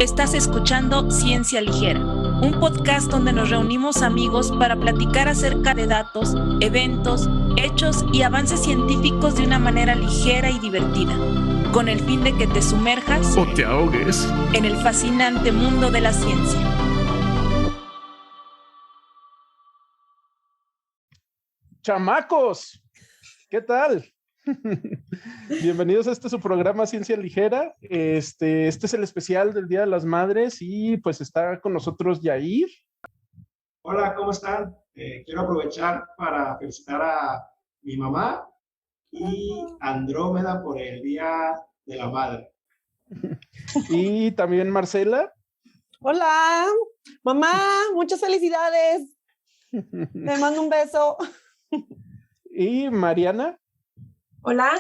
Estás escuchando Ciencia Ligera, un podcast donde nos reunimos amigos para platicar acerca de datos, eventos, hechos y avances científicos de una manera ligera y divertida, con el fin de que te sumerjas o te ahogues en el fascinante mundo de la ciencia. ¡Chamacos! ¿Qué tal? Bienvenidos a su programa Ciencia Ligera. Este es el especial del Día de las Madres y pues está con nosotros Yair. Hola, ¿cómo están? Quiero aprovechar para felicitar a mi mamá y Andrómeda por el Día de la Madre. Y también Marcela. Hola, mamá, muchas felicidades. Te mando un beso. Y Mariana. Hola,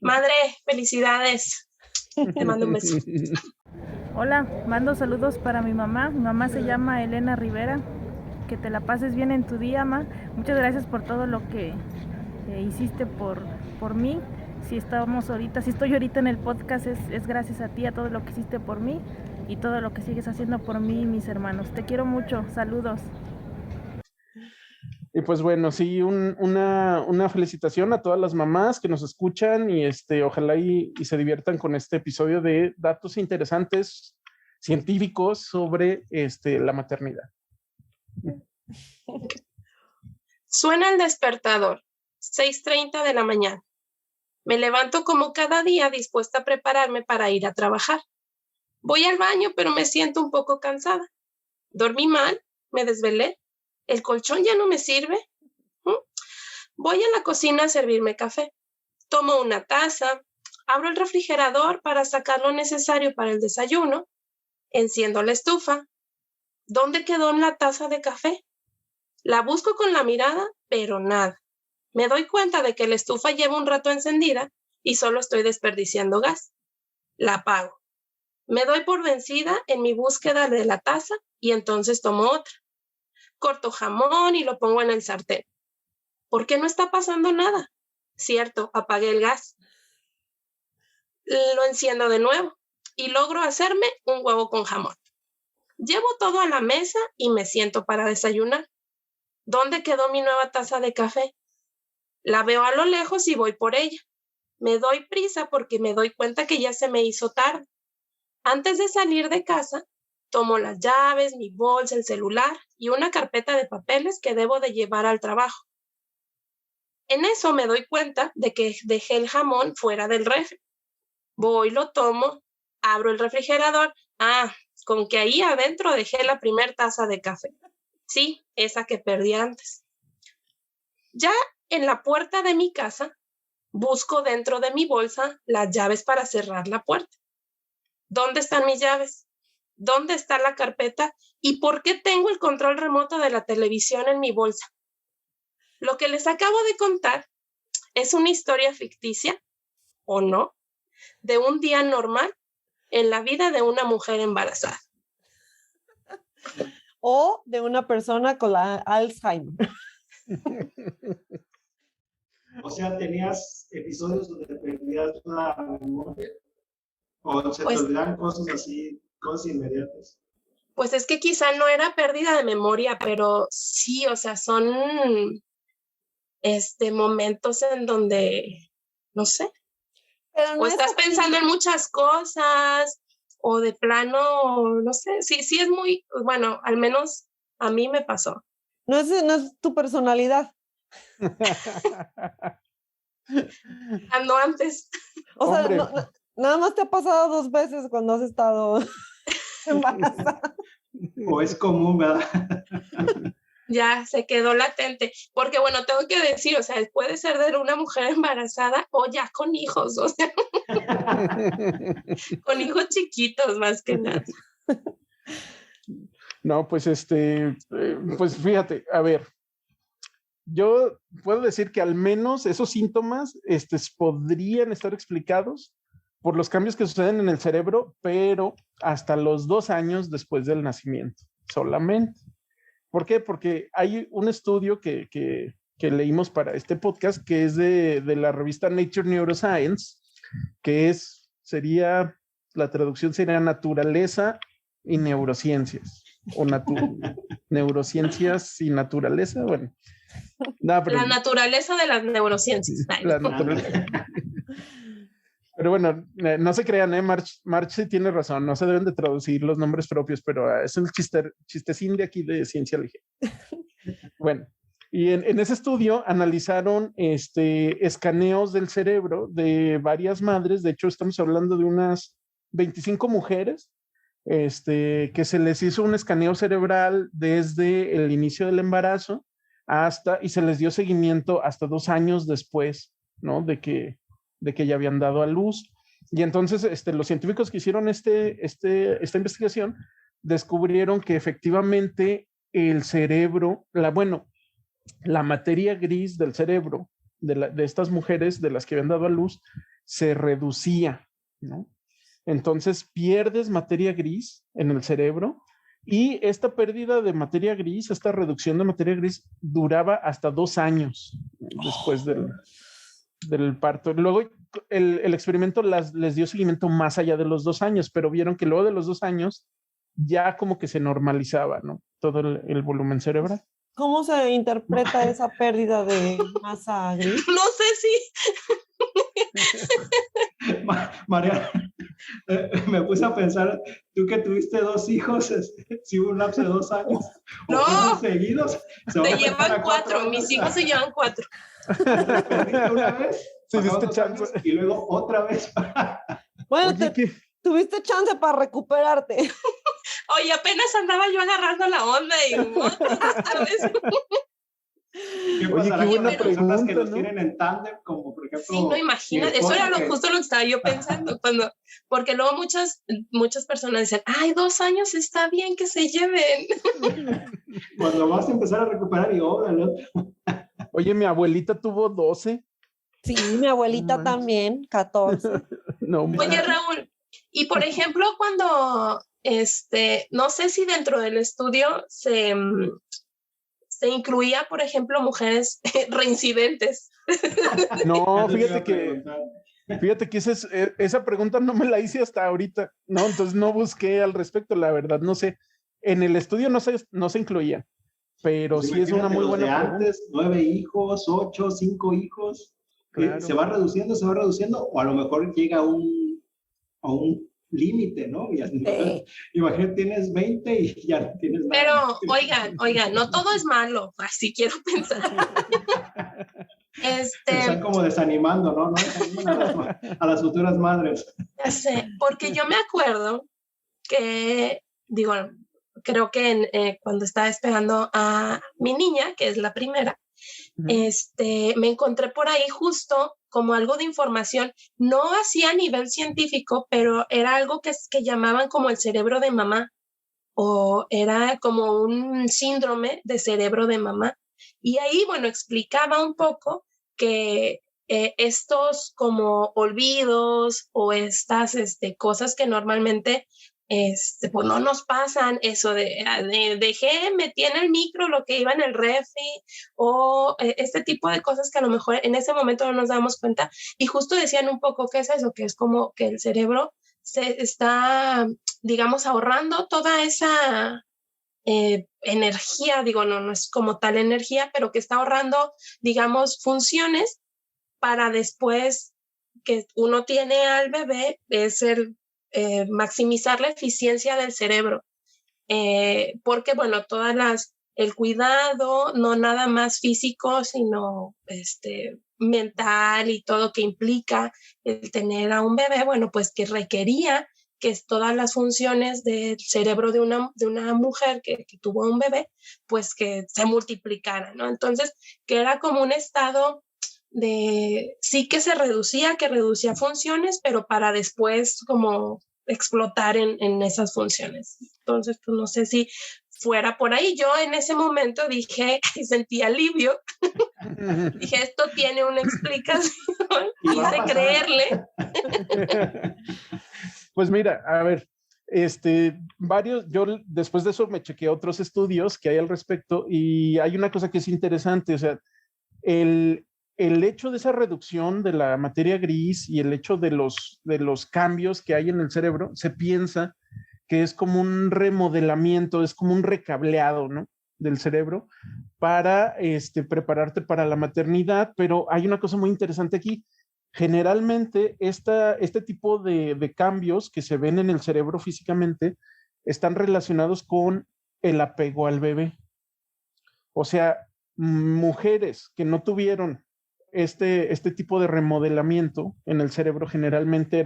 madre, felicidades. Te mando un beso. Hola, mando saludos para mi mamá. Mi mamá se llama Elena Rivera. Que te la pases bien en tu día, ma. Muchas gracias por todo lo que hiciste por mí. Si estoy ahorita en el podcast, es gracias a ti, a todo lo que hiciste por mí y todo lo que sigues haciendo por mí y mis hermanos. Te quiero mucho. Saludos. Y pues bueno, sí, una felicitación a todas las mamás que nos escuchan y ojalá y se diviertan con este episodio de datos interesantes científicos sobre la maternidad. Suena el despertador, 6:30 de la mañana. Me levanto como cada día dispuesta a prepararme para ir a trabajar. Voy al baño, pero me siento un poco cansada. Dormí mal, me desvelé. ¿El colchón ya no me sirve? Voy a la cocina a servirme café. Tomo una taza, abro el refrigerador para sacar lo necesario para el desayuno, enciendo la estufa. ¿Dónde quedó la taza de café? La busco con la mirada, pero nada. Me doy cuenta de que la estufa lleva un rato encendida y solo estoy desperdiciando gas. La apago. Me doy por vencida en mi búsqueda de la taza y entonces tomo otra. Corto jamón y lo pongo en el sartén. ¿Por qué no está pasando nada? Cierto, apagué el gas. Lo enciendo de nuevo y logro hacerme un huevo con jamón. Llevo todo a la mesa y me siento para desayunar. ¿Dónde quedó mi nueva taza de café? La veo a lo lejos y voy por ella. Me doy prisa porque me doy cuenta que ya se me hizo tarde. Antes de salir de casa, tomo las llaves, mi bolsa, el celular y una carpeta de papeles que debo de llevar al trabajo. En eso me doy cuenta de que dejé el jamón fuera del refri. Voy, lo tomo, abro el refrigerador. Con que ahí adentro dejé la primera taza de café. Sí, esa que perdí antes. Ya en la puerta de mi casa, busco dentro de mi bolsa las llaves para cerrar la puerta. ¿Dónde están mis llaves? ¿Dónde está la carpeta? ¿Y por qué tengo el control remoto de la televisión en mi bolsa? Lo que les acabo de contar es una historia ficticia, o no, de un día normal en la vida de una mujer embarazada. O de una persona con la Alzheimer. O sea, ¿tenías episodios donde te perdías la memoria? ¿O se te olvidan cosas así, cosas inmediatas? Pues es que quizá no era pérdida de memoria, pero sí, o sea, son momentos en donde, no sé, Pero no o estás pensando en muchas cosas, o de plano, no sé, sí es muy, bueno, al menos a mí me pasó. No es tu personalidad. Ando antes. O sea, nada más te ha pasado 2 veces cuando has estado embarazada. O es común, ¿verdad? Ya se quedó latente, porque bueno, tengo que decir, o sea, puede ser de una mujer embarazada o ya con hijos, o sea, con hijos chiquitos más que nada. No, pues pues fíjate, a ver, yo puedo decir que al menos esos síntomas podrían estar explicados por los cambios que suceden en el cerebro, pero hasta los 2 años después del nacimiento, solamente. ¿Por qué? Porque hay un estudio que leímos para este podcast que es de la revista Nature Neuroscience, que sería la traducción sería naturaleza y neurociencias, o neurociencias y naturaleza, bueno. No, pero, La naturaleza de las neurociencias. la naturaleza. Pero bueno, no se crean, March sí tiene razón, no se deben de traducir los nombres propios, pero es el chistecín de aquí de ciencia ligera. Bueno, y en ese estudio analizaron escaneos del cerebro de varias madres, de hecho estamos hablando de unas 25 mujeres, que se les hizo un escaneo cerebral desde el inicio del embarazo y se les dio seguimiento hasta 2 años después, ¿no? De que ya habían dado a luz. Y entonces los científicos que hicieron esta investigación descubrieron que efectivamente el cerebro, la materia gris del cerebro de estas mujeres de las que habían dado a luz se reducía, ¿no? Entonces pierdes materia gris en el cerebro y esta pérdida de materia gris, esta reducción de materia gris duraba hasta 2 años después del parto. Luego el experimento les dio seguimiento más allá de los 2 años, pero vieron que luego de los 2 años ya como que se normalizaba, ¿no? Todo el volumen cerebral. ¿Cómo se interpreta esa pérdida de masa gris? No sé si... María, me puse a pensar, tú que tuviste 2 hijos, si hubo un lapso de 2 años, no, o seguidos, se llevan 4, mis hijos se llevan 4. Perdiste una vez, sí, diste chance. Y luego otra vez. Bueno, Oye, tuviste chance para recuperarte. Oye, apenas andaba yo agarrando la onda y ¿sabes? ¿Qué pasará con las personas que los tienen en tándem, como por ejemplo? Sí, no, imagínate, eso era justo lo que estaba yo pensando, porque luego muchas personas dicen, ay, 2 años está bien que se lleven. Cuando vas a empezar a recuperar y órale. Oye, mi abuelita tuvo 12. Sí, mi abuelita también, 14. No, oye, Raúl, y por ejemplo, cuando, no sé si dentro del estudio se incluía, por ejemplo, mujeres reincidentes. No, fíjate que esa pregunta no me la hice hasta ahorita, ¿no? Entonces no busqué al respecto, la verdad, no sé. En el estudio no se incluía, pero pues sí es una muy buena pregunta. Antes, 9 hijos, 8, 5 hijos, claro. Se va reduciendo, o a lo mejor llega a un límite, ¿no? Imagínate, tienes 20 y ya no tienes nada. Pero, oigan, no todo es malo, así quiero pensar. Están como desanimando, ¿no? A las futuras madres. Ya sé, porque yo me acuerdo que, creo que cuando estaba esperando a mi niña, que es la primera, me encontré por ahí justo como algo de información, no así a nivel científico, pero era algo que llamaban como el cerebro de mamá, o era como un síndrome de cerebro de mamá. Y ahí, explicaba un poco que estos como olvidos o estas cosas que normalmente pues no nos pasan, eso dejé, metí en el micro lo que iba en el refri, o este tipo de cosas que a lo mejor en ese momento no nos damos cuenta, y justo decían un poco que es eso, que es como que el cerebro se está, ahorrando toda esa energía, no es como tal energía, pero que está ahorrando, funciones para después que uno tiene al bebé, es maximizar la eficiencia del cerebro, porque el cuidado, no nada más físico, sino mental y todo que implica el tener a un bebé, pues que requería que todas las funciones del cerebro de una mujer que tuvo un bebé, pues que se multiplicaran, ¿no? Entonces, que era como un estado sí que se reducía funciones, pero para después como explotar en esas funciones. Entonces, pues no sé si fuera por ahí. Yo en ese momento dije, sentí alivio. Dije, esto tiene una explicación. Quise creerle. Pues mira, a ver, yo después de eso me chequeé otros estudios que hay al respecto y hay una cosa que es interesante, o sea, el hecho de esa reducción de la materia gris y el hecho de los cambios que hay en el cerebro, se piensa que es como un remodelamiento, es como un recableado, ¿no?, del cerebro para prepararte para la maternidad. Pero hay una cosa muy interesante aquí. Generalmente este tipo de cambios que se ven en el cerebro físicamente están relacionados con el apego al bebé. O sea, mujeres que no tuvieron este tipo de remodelamiento en el cerebro generalmente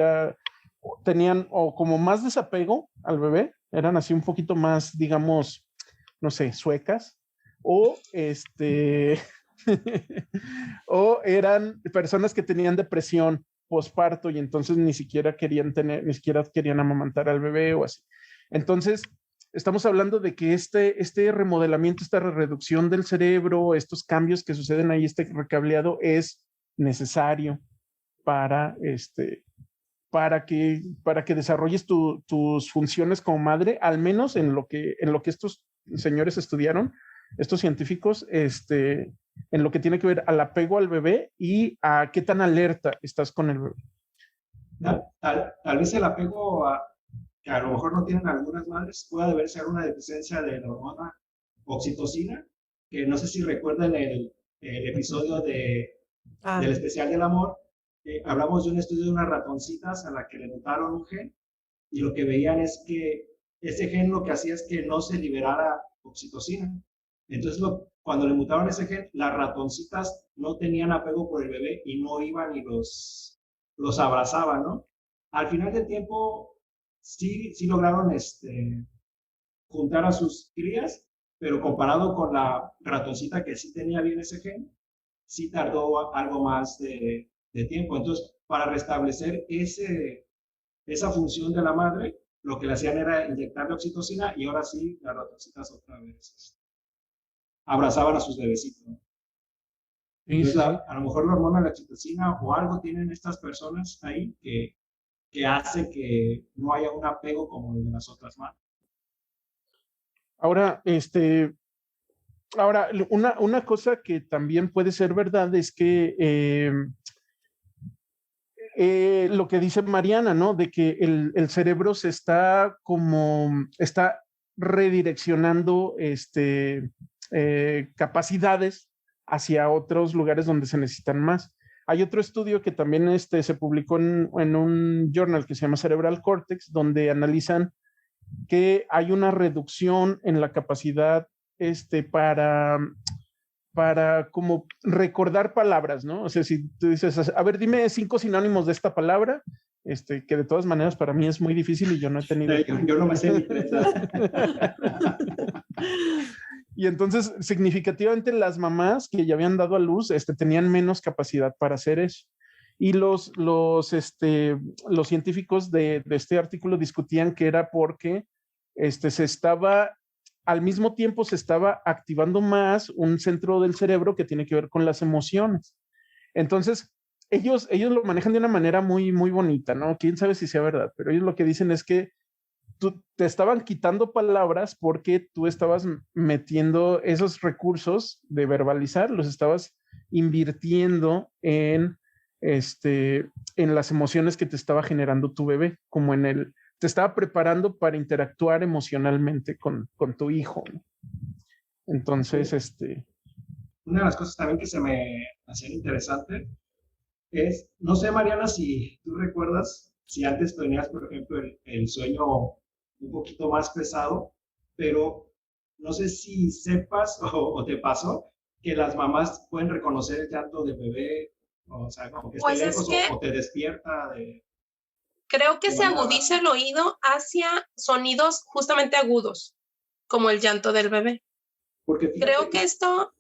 tenían o como más desapego al bebé, eran así un poquito más, digamos, no sé, suecas, o o eran personas que tenían depresión posparto y entonces ni siquiera querían amamantar al bebé o así. Entonces, estamos hablando de que este remodelamiento, esta reducción del cerebro, estos cambios que suceden ahí, este recableado es necesario para que desarrolles tus funciones como madre, al menos en lo que estos señores estudiaron, estos científicos, en lo que tiene que ver al apego al bebé y a qué tan alerta estás con el bebé. Tal vez el apego que a lo mejor no tienen algunas madres puede deberse a una deficiencia de la hormona oxitocina, que no sé si recuerdan el episodio del especial del amor. Hablamos de un estudio de unas ratoncitas a la que le mutaron un gen, y lo que veían es que ese gen lo que hacía es que no se liberara oxitocina. Entonces, cuando le mutaron ese gen, las ratoncitas no tenían apego por el bebé y no iban y los abrazaban, ¿no? Al final del tiempo, sí lograron juntar a sus crías, pero comparado con la ratoncita que sí tenía bien ese gen, sí tardó algo más de tiempo. Entonces, para restablecer esa función de la madre, lo que le hacían era inyectarle oxitocina, y ahora sí, las ratoncitas otra vez abrazaban a sus bebecitos, ¿no? Entonces, a lo mejor la hormona de la oxitocina o algo tienen estas personas ahí que hace que no haya un apego como el de las otras madres. Ahora, una cosa que también puede ser verdad es que lo que dice Mariana, ¿no?, de que el cerebro se está redireccionando capacidades hacia otros lugares donde se necesitan más. Hay otro estudio que también se publicó en un journal que se llama Cerebral Cortex, donde analizan que hay una reducción en la capacidad para como recordar palabras, ¿no? O sea, si tú dices, a ver, dime 5 sinónimos de esta palabra, que de todas maneras para mí es muy difícil y yo no he tenido... Yo no me sé ni Y entonces, significativamente, las mamás que ya habían dado a luz tenían menos capacidad para hacer eso. Y los científicos de este artículo discutían que era porque al mismo tiempo se estaba activando más un centro del cerebro que tiene que ver con las emociones. Entonces, ellos lo manejan de una manera muy, muy bonita, ¿no? Quién sabe si sea verdad, pero ellos lo que dicen es que te estaban quitando palabras porque tú estabas metiendo esos recursos de verbalizar, los estabas invirtiendo en las emociones que te estaba generando tu bebé, como te estaba preparando para interactuar emocionalmente con tu hijo, ¿no? Entonces, Una de las cosas también que se me hacían interesante es, no sé, Mariana, si tú recuerdas, si antes tenías, por ejemplo, el sueño un poquito más pesado, pero no sé si sepas o te pasó que las mamás pueden reconocer el llanto del bebé, o sea, como que esté Pues lejos, es que o te despierta creo que se agudiza el oído hacia sonidos justamente agudos, como el llanto del bebé. Porque creo que esto...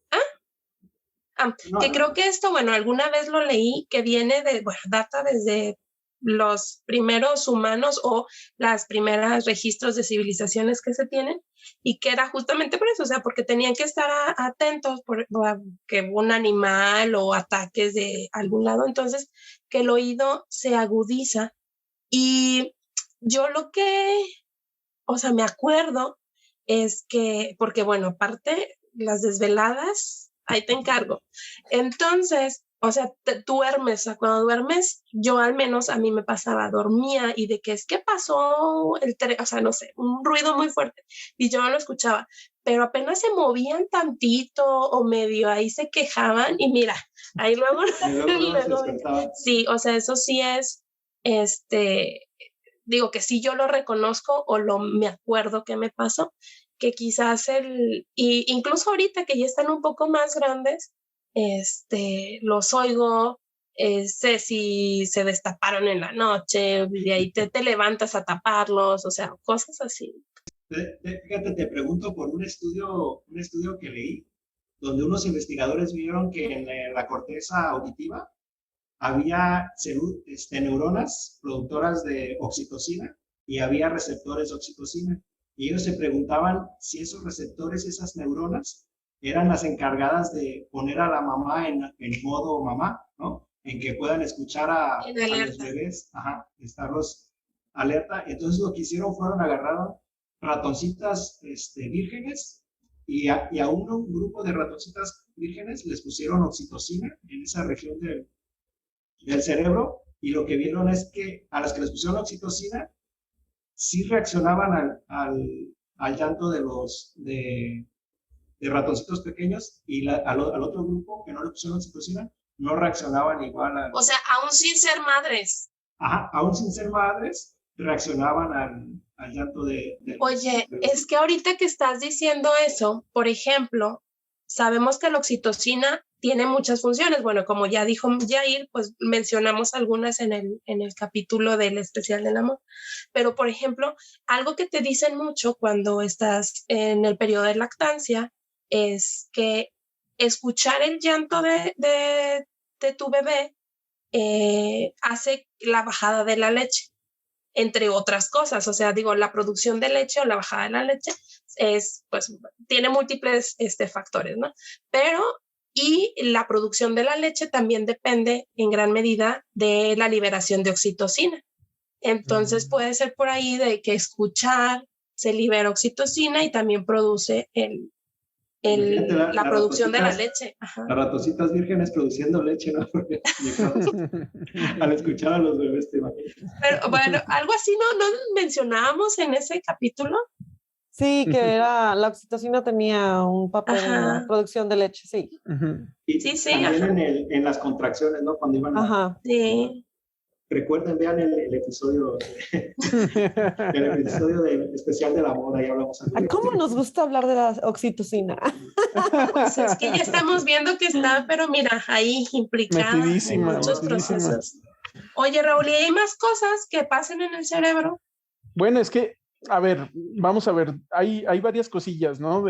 creo que esto, bueno, alguna vez lo leí, que viene data desde los primeros humanos o las primeras registros de civilizaciones que se tienen, y que era justamente por eso, o sea, porque tenían que estar atentos por que un animal o ataques de algún lado, entonces que el oído se agudiza. Y yo me acuerdo es que, porque bueno, aparte las desveladas ahí te encargo. Entonces, o sea, duermes, o sea, cuando duermes, yo al menos a mí me pasaba, dormía y de que es que pasó, o sea, no sé, un ruido muy fuerte y yo no lo escuchaba, pero apenas se movían tantito o medio ahí se quejaban y mira, ahí luego, sí, o sea, eso sí es, digo que sí yo lo reconozco o me acuerdo que me pasó, que quizás y incluso ahorita que ya están un poco más grandes, los oigo, sé si se destaparon en la noche, y ahí te levantas a taparlos, o sea, cosas así. Fíjate, te pregunto por un estudio que leí, donde unos investigadores vieron que en la corteza auditiva había neuronas productoras de oxitocina y había receptores de oxitocina. Y ellos se preguntaban si esos receptores, esas neuronas, eran las encargadas de poner a la mamá en modo mamá, ¿no? En que puedan escuchar a los bebés, estarlos alerta. Entonces lo que hicieron fueron agarrar ratoncitas vírgenes y a un grupo de ratoncitas vírgenes les pusieron oxitocina en esa región del cerebro, y lo que vieron es que a las que les pusieron oxitocina sí reaccionaban al llanto de ratoncitos pequeños, y al otro grupo que no le pusieron oxitocina no reaccionaban igual. O sea, aún sin ser madres. Aún sin ser madres reaccionaban al llanto Oye, es que ahorita que estás diciendo eso, por ejemplo, sabemos que la oxitocina tiene muchas funciones. Bueno, como ya dijo Jair, pues mencionamos algunas en el capítulo del especial del amor. Pero, por ejemplo, algo que te dicen mucho cuando estás en el periodo de lactancia es que escuchar el llanto de tu bebé hace la bajada de la leche, entre otras cosas. O sea, digo, la producción de leche o la bajada de la leche tiene múltiples factores, ¿no? Pero y la producción de la leche también depende en gran medida de la liberación de oxitocina. Entonces puede ser por ahí de que escuchar se libera oxitocina y también produce la producción de la leche. Ajá. Las ratoncitas vírgenes produciendo leche, ¿no? Al escuchar a los bebés, te imaginas. Pero bueno, algo así no mencionábamos en ese capítulo. Sí, que la oxitocina tenía un papel en la producción de leche, sí. Y sí, también en las contracciones, ¿no? Cuando iban sí. Recuerden, vean el episodio del especial del amor, ahí hablamos. ¿Cómo nos gusta hablar de la oxitocina? Pues es que ya estamos viendo que está, pero mira, ahí implicada en muchos procesos. Oye, Raúl, ¿y hay más cosas que pasen en el cerebro? Bueno, es que, a ver, vamos a ver, hay varias cosillas, ¿no?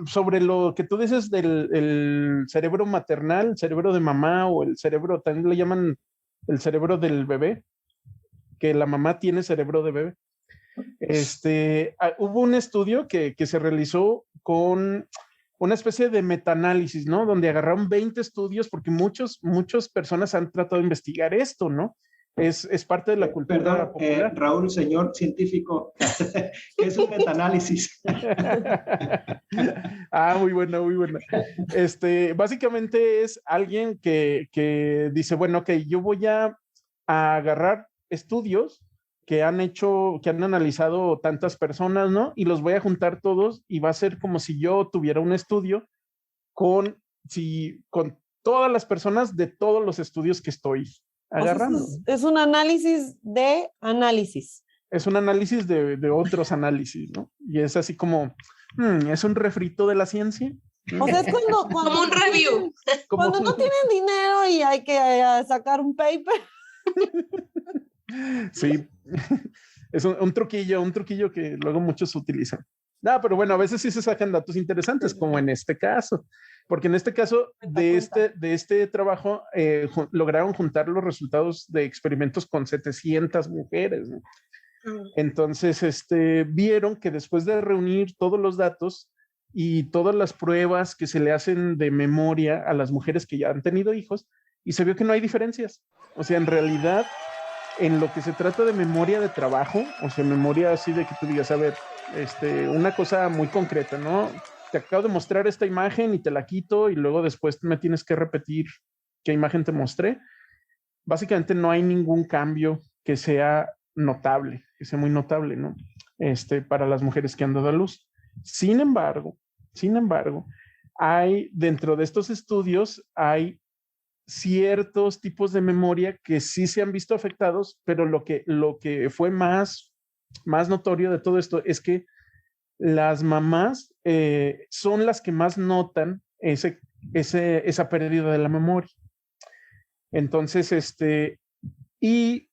Sobre lo que tú dices del cerebro maternal, el cerebro de mamá, o el cerebro, también le llaman el cerebro del bebé, que la mamá tiene cerebro de bebé. Hubo un estudio que se realizó con una especie de metaanálisis, ¿no? Donde agarraron 20 estudios, porque muchas personas han tratado de investigar esto, ¿no? Es parte de la cultura popular. Raúl, señor científico, ¿qué es un metaanálisis? Muy buena, muy buena. Básicamente es alguien que dice, bueno, ok, yo voy a agarrar estudios que han analizado tantas personas, ¿no? Y los voy a juntar todos y va a ser como si yo tuviera un estudio con todas las personas de todos los estudios que estoy agarrando. Es un análisis de análisis. Es un análisis de otros análisis, ¿no? Y es así como, ¿es un refrito de la ciencia? O sea, es cuando como un review. Cuando no tienen dinero y hay que sacar un paper. Sí, es un truquillo que luego muchos utilizan. Pero bueno, a veces sí se sacan datos interesantes, como en este caso. Porque en este caso de este trabajo lograron juntar los resultados de experimentos con 700 mujeres, ¿no? Entonces, vieron que después de reunir todos los datos y todas las pruebas que se le hacen de memoria a las mujeres que ya han tenido hijos, y se vio que no hay diferencias. O sea, en realidad, en lo que se trata de memoria de trabajo, o sea, memoria así de que tú digas, a ver, una cosa muy concreta, ¿no? te acabo de mostrar esta imagen y te la quito y luego después me tienes que repetir qué imagen te mostré. Básicamente no hay ningún cambio que sea notable, que sea muy notable, ¿no? Para las mujeres que han dado a luz. Sin embargo, hay dentro de estos estudios, hay ciertos tipos de memoria que sí se han visto afectados, pero lo que fue más notorio de todo esto es que las mamás son las que más notan esa pérdida de la memoria. Entonces, y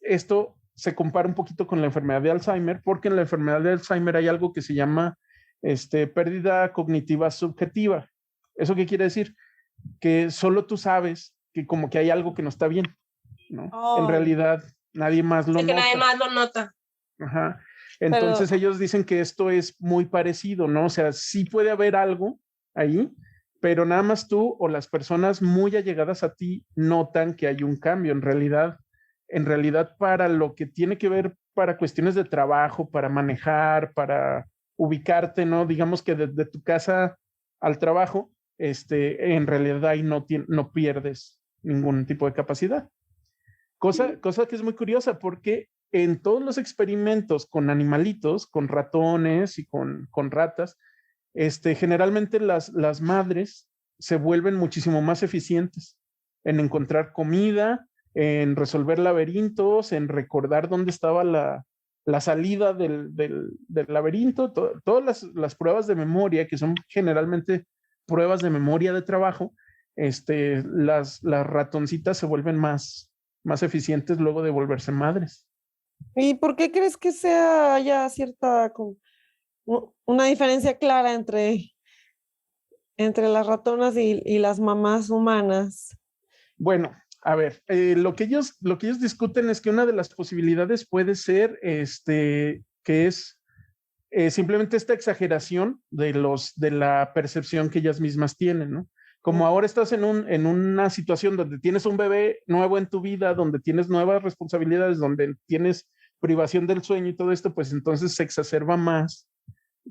esto se compara un poquito con la enfermedad de Alzheimer, porque en la enfermedad de Alzheimer hay algo que se llama pérdida cognitiva subjetiva. ¿Eso qué quiere decir? Que solo tú sabes que como que hay algo que no está bien, ¿no? Oh. En realidad, nadie más lo nota. Que nadie más lo nota. Ajá. Entonces ellos dicen que esto es muy parecido, ¿no? O sea, sí puede haber algo ahí, pero nada más tú o las personas muy allegadas a ti notan que hay un cambio. En realidad para lo que tiene que ver para cuestiones de trabajo, para manejar, para ubicarte, ¿no? Digamos que desde tu casa al trabajo, en realidad ahí no pierdes ningún tipo de capacidad. Cosa que es muy curiosa porque en todos los experimentos con animalitos, con ratones y con ratas, generalmente las madres se vuelven muchísimo más eficientes en encontrar comida, en resolver laberintos, en recordar dónde estaba la salida del laberinto. Todas las pruebas de memoria, que son generalmente pruebas de memoria de trabajo, las ratoncitas se vuelven más eficientes luego de volverse madres. ¿Y por qué crees que haya cierta una diferencia clara entre las ratonas y las mamás humanas? Bueno, a ver, lo que ellos discuten es que una de las posibilidades puede ser que es simplemente esta exageración de la percepción que ellas mismas tienen, ¿no? Como ahora estás en una situación donde tienes un bebé nuevo en tu vida, donde tienes nuevas responsabilidades, donde tienes privación del sueño y todo esto, pues entonces se exacerba más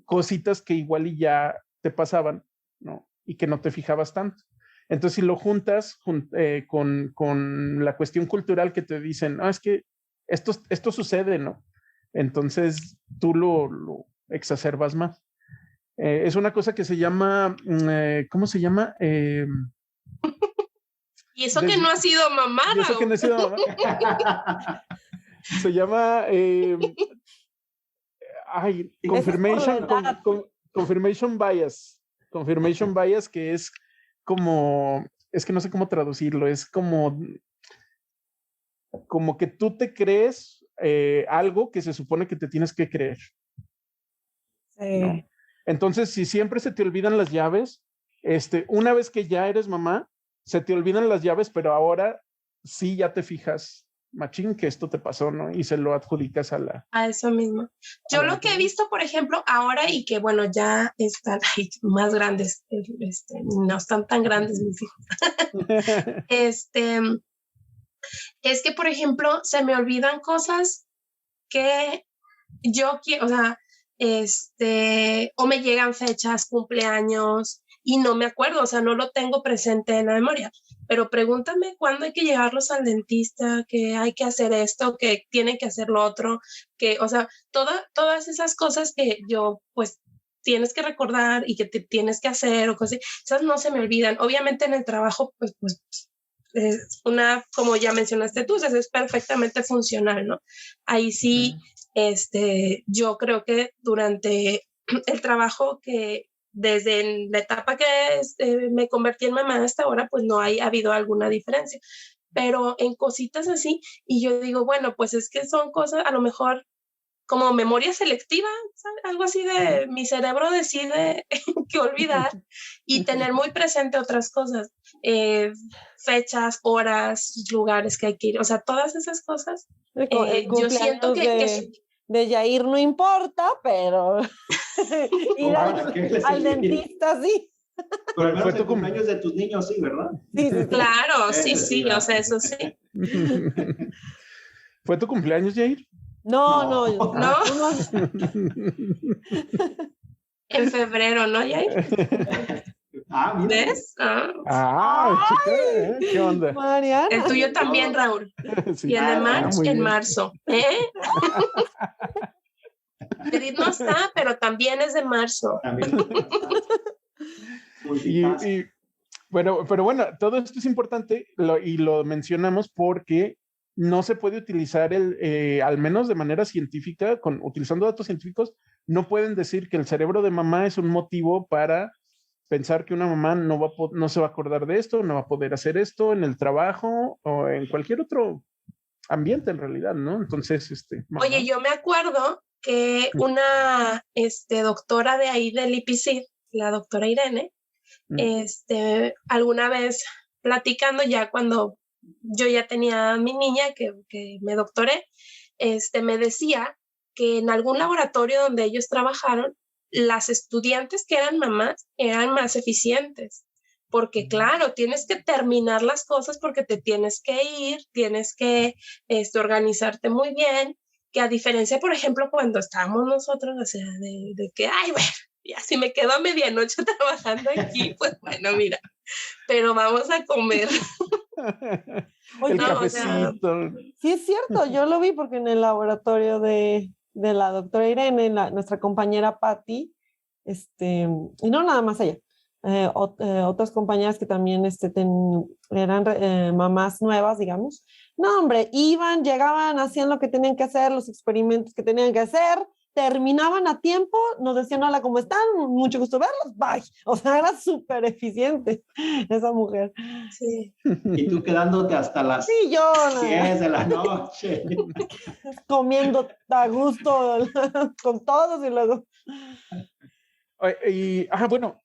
cositas que igual y ya te pasaban, ¿no? Y que no te fijabas tanto. Entonces, si lo juntas con la cuestión cultural que te dicen, es que esto sucede, ¿no? Entonces, tú lo exacerbas más. Es una cosa que se llama, ¿cómo se llama? Y eso que no ha sido mamada. Y eso que no ha sido mamada. Se llama confirmation bias. Confirmation bias, que es como, es que no sé cómo traducirlo, es como que tú te crees algo que se supone que te tienes que creer. Sí. ¿No? Entonces, si siempre se te olvidan las llaves, una vez que ya eres mamá, se te olvidan las llaves, pero ahora sí ya te fijas, machín, que esto te pasó, ¿no? Y se lo adjudicas a eso mismo. Yo lo que he visto, por ejemplo, ahora y que, bueno, ya están más grandes, no están tan grandes mis hijos. Es que, por ejemplo, se me olvidan cosas que yo quiero, o sea, o me llegan fechas, cumpleaños, y no me acuerdo, o sea, no lo tengo presente en la memoria, pero pregúntame cuándo hay que llevarlos al dentista, que hay que hacer esto, que tienen que hacer lo otro, que, o sea, todas esas cosas que yo, pues, tienes que recordar y que te tienes que hacer o cosas así, esas no se me olvidan. Obviamente en el trabajo, pues es como ya mencionaste tú, es perfectamente funcional, ¿no? Ahí sí, yo creo que durante el trabajo que desde la etapa que me convertí en mamá hasta ahora, pues no ha habido alguna diferencia, pero en cositas así, y yo digo, bueno, pues es que son cosas a lo mejor como memoria selectiva, ¿sabes? Algo así de mi cerebro decide que olvidar y tener muy presente otras cosas, fechas, horas, lugares que hay que ir, o sea, todas esas cosas. Yo siento que de Yair no importa, pero ir al dentista sí. Pero al menos el cumpleaños de tus niños sí, ¿verdad? Sí. Claro, sí, o sea, eso sí. ¿Fue tu cumpleaños, Yair? No. En febrero, ¿no, Yair? Mira. ¿Ves? Chica, ¿qué onda? Mariana. El tuyo también, Raúl. Sí. Y el de March muy en bien. marzo. Edith no está, pero también es de marzo. También. Y bueno, pero bueno, todo esto es importante y lo mencionamos porque no se puede utilizar al menos de manera científica, utilizando datos científicos, no pueden decir que el cerebro de mamá es un motivo para pensar que una mamá no se va a acordar de esto, no va a poder hacer esto en el trabajo o en cualquier otro ambiente en realidad, ¿no? Entonces, mamá. Oye, yo me acuerdo que una doctora de ahí del IPC, la doctora Irene, alguna vez platicando ya cuando yo ya tenía a mi niña que me doctoré, me decía que en algún laboratorio donde ellos trabajaron, las estudiantes que eran mamás eran más eficientes, porque claro, tienes que terminar las cosas porque te tienes que ir, tienes que organizarte muy bien, que a diferencia, por ejemplo, cuando estábamos nosotros, o sea, de que, ay, bueno, ya si me quedo a medianoche trabajando aquí, pues bueno, mira, pero vamos a comer. El cafecito. Sí, es cierto, yo lo vi porque en el laboratorio de la doctora Irene, nuestra compañera Patti, y no nada más ella, otras compañeras que también eran mamás nuevas, digamos. No, hombre, llegaban, hacían lo que tenían que hacer, los experimentos que tenían que hacer, terminaban a tiempo, nos decían, hola, ¿cómo están? Mucho gusto verlos, bye. O sea, era súper eficiente esa mujer. Sí. Y tú quedándote hasta las 10 de la noche. Comiendo a gusto con todos y luego... Bueno,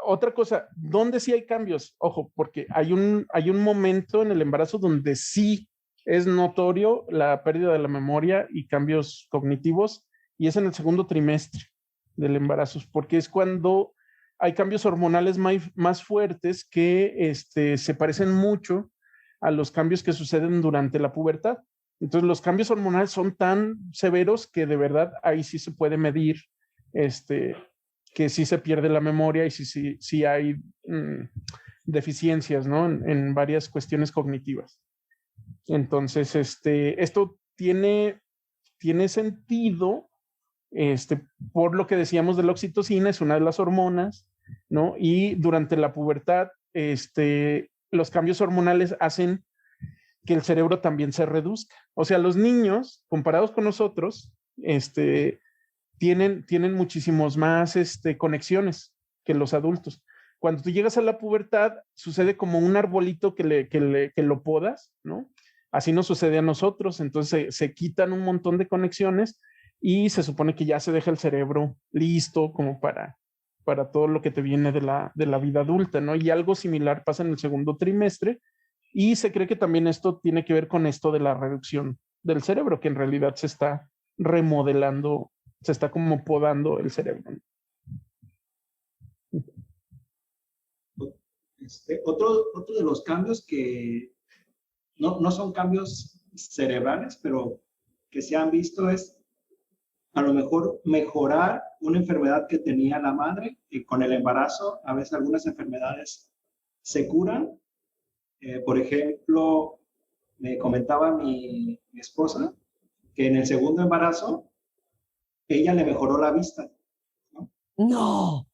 otra cosa, ¿dónde sí hay cambios? Ojo, porque hay un momento en el embarazo donde sí es notorio la pérdida de la memoria y cambios cognitivos, y es en el segundo trimestre del embarazo, porque es cuando hay cambios hormonales más fuertes que se parecen mucho a los cambios que suceden durante la pubertad. Entonces, los cambios hormonales son tan severos que de verdad ahí sí se puede medir que sí se pierde la memoria y sí hay deficiencias, ¿no? En varias cuestiones cognitivas. Entonces, esto tiene sentido por lo que decíamos de la oxitocina, es una de las hormonas, ¿no? Y durante la pubertad, los cambios hormonales hacen que el cerebro también se reduzca. O sea, los niños, comparados con nosotros, tienen muchísimos más conexiones que los adultos. Cuando tú llegas a la pubertad, sucede como un arbolito que lo podas, ¿no? Así nos sucede a nosotros. Entonces se quitan un montón de conexiones y se supone que ya se deja el cerebro listo como para todo lo que te viene de la vida adulta, ¿no? Y algo similar pasa en el segundo trimestre, y se cree que también esto tiene que ver con esto de la reducción del cerebro, que en realidad se está remodelando, se está como podando el cerebro. Otro de los cambios que no son cambios cerebrales, pero que se han visto es a lo mejor mejorar una enfermedad que tenía la madre, y con el embarazo a veces algunas enfermedades se curan. Por ejemplo, me comentaba mi esposa que en el segundo embarazo ella le mejoró la vista. No.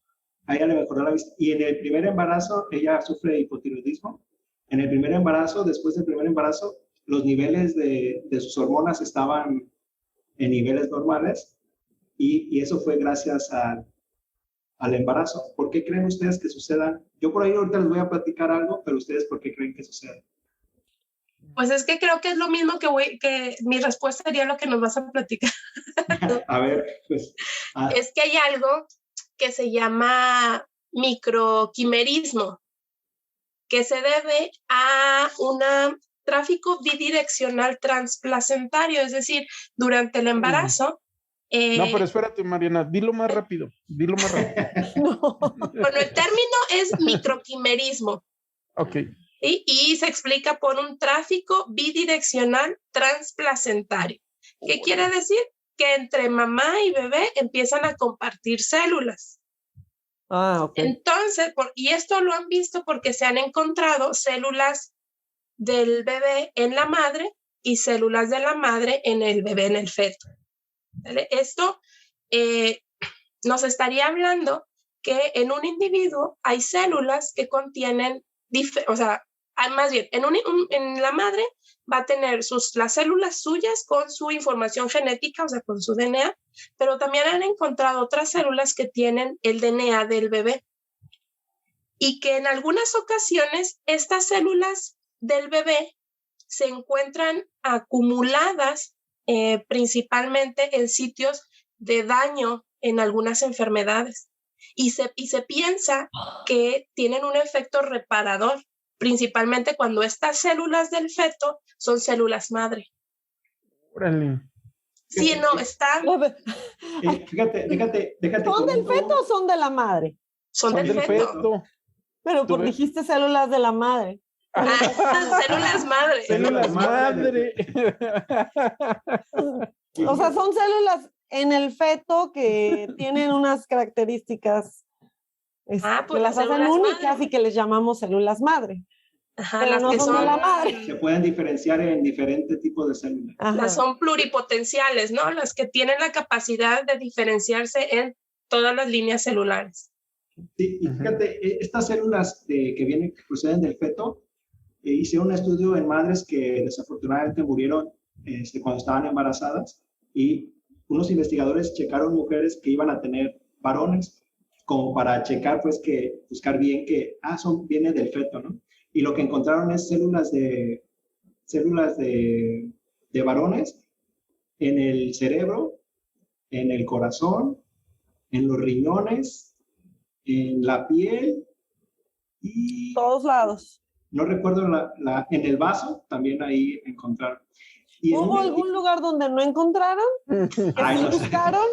A ella le mejoró la vista. Y en el primer embarazo ella sufre de hipotiroidismo. En el primer embarazo, después del primer embarazo, los niveles de sus hormonas estaban en niveles normales, y eso fue gracias al embarazo. ¿Por qué creen ustedes que sucedan? Yo por ahí ahorita les voy a platicar algo, pero ustedes, ¿por qué creen que sucede? Pues es que creo que es lo mismo que mi respuesta sería lo que nos vas a platicar. A ver, pues. Es que hay algo que se llama microquimerismo, que se debe a un tráfico bidireccional transplacentario, es decir, durante el embarazo. No, pero espérate, Mariana, dilo más rápido. No. Bueno, el término es microquimerismo. Ok. Y se explica por un tráfico bidireccional transplacentario. ¿Qué quiere decir? Que entre mamá y bebé empiezan a compartir células. Ok. Entonces, y esto lo han visto porque se han encontrado células del bebé en la madre y células de la madre en el bebé, en el feto. ¿Vale? Esto nos estaría hablando que en un individuo hay células que contienen, más bien, en la madre va a tener las células suyas con su información genética, o sea, con su DNA, pero también han encontrado otras células que tienen el DNA del bebé. Y que en algunas ocasiones estas células del bebé se encuentran acumuladas principalmente en sitios de daño en algunas enfermedades. Y se piensa que tienen un efecto reparador, principalmente cuando estas células del feto son células madre. Órale. Sí, no, están... Fíjate. ¿Son del feto o son de la madre? Son del feto. Pero dijiste células de la madre. Células madre. Células madre. O sea, son células en el feto que tienen unas características que las hacen únicas madre. Y que les llamamos células madre. Ajá, pero las no que son de la madre. Se pueden diferenciar en diferentes tipos de células. Ajá. Las son pluripotenciales, ¿no? Las que tienen la capacidad de diferenciarse en todas las líneas celulares. Sí, y fíjate, estas células que proceden del feto, hicieron un estudio en madres que desafortunadamente murieron cuando estaban embarazadas, y unos investigadores checaron mujeres que iban a tener varones, como para checar, buscar bien que, vienen del feto, ¿no? Y lo que encontraron es células de varones en el cerebro, en el corazón, en los riñones, en la piel y... todos lados. No recuerdo, en el vaso también ahí encontraron. Y ¿Hubo algún lugar donde no encontraron? No buscaron?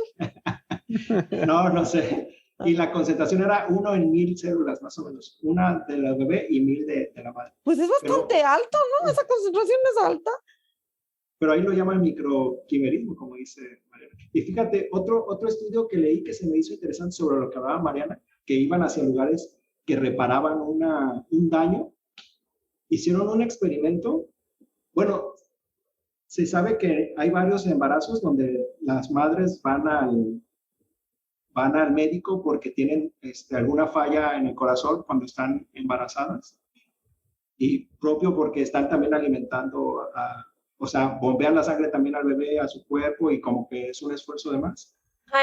No sé. Y la concentración era 1 en 1000 células, más o menos. 1 de la bebé y 1000 de la madre. Pues es bastante alto, ¿no? Esa concentración es alta. Pero ahí lo llaman microquimerismo, como dice Mariana. Y fíjate, otro estudio que leí que se me hizo interesante sobre lo que hablaba Mariana, que iban hacia lugares que reparaban un daño. Hicieron un experimento. Bueno, se sabe que hay varios embarazos donde las madres van al médico porque tienen alguna falla en el corazón cuando están embarazadas, y propio porque están también alimentando, bombean la sangre también al bebé, a su cuerpo, y como que es un esfuerzo de más.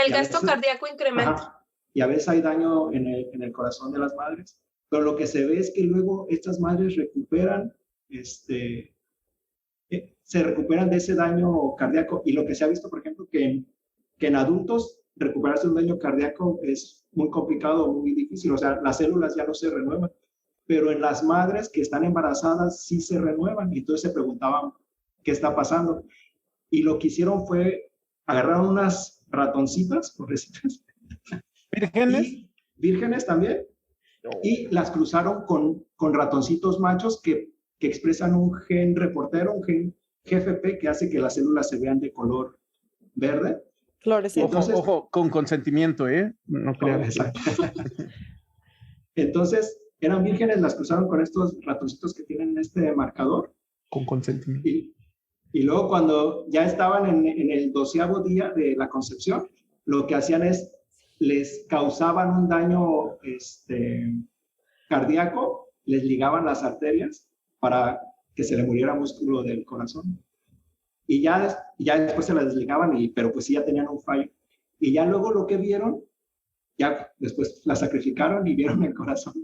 El gasto cardíaco incrementa. Y a veces hay daño en el corazón de las madres, pero lo que se ve es que luego estas madres recuperan, se recuperan de ese daño cardíaco. Y lo que se ha visto, por ejemplo, que en adultos recuperarse de un daño cardíaco es muy complicado, muy difícil. O sea, las células ya no se renuevan, pero en las madres que están embarazadas sí se renuevan. Y entonces se preguntaban qué está pasando. Y lo que hicieron fue agarrar unas ratoncitas, pobrecitas, vírgenes también, y las cruzaron con ratoncitos machos que expresan un gen reportero, un gen GFP, que hace que las células se vean de color verde. Entonces, ojo, con consentimiento, ¿eh? No creo. Exacto. Entonces, eran vírgenes, las cruzaron con estos ratoncitos que tienen este marcador. Con consentimiento. Y luego, cuando ya estaban en el 12º día de la concepción, lo que hacían es, les causaban un daño cardíaco, les ligaban las arterias para que se le muriera músculo del corazón. Y ya después se las desligaban, pero pues sí ya tenían un fallo. Y ya luego lo que vieron, ya después la sacrificaron y vieron el corazón.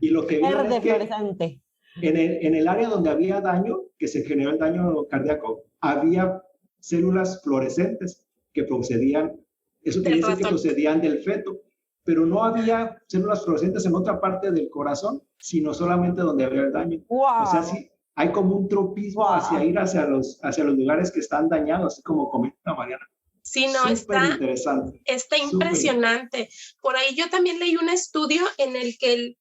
Y lo que vieron es que en el área donde había daño, que se generó el daño cardíaco, había células fluorescentes que procedían, eso quiere decir que procedían del feto, pero no había células fluorescentes en otra parte del corazón, sino solamente donde había el daño. Wow. O sea, sí, hay como un tropismo hacia ir hacia los lugares que están dañados, así como comenta Mariana. Sí, no, está impresionante. Por ahí yo también leí un estudio en el que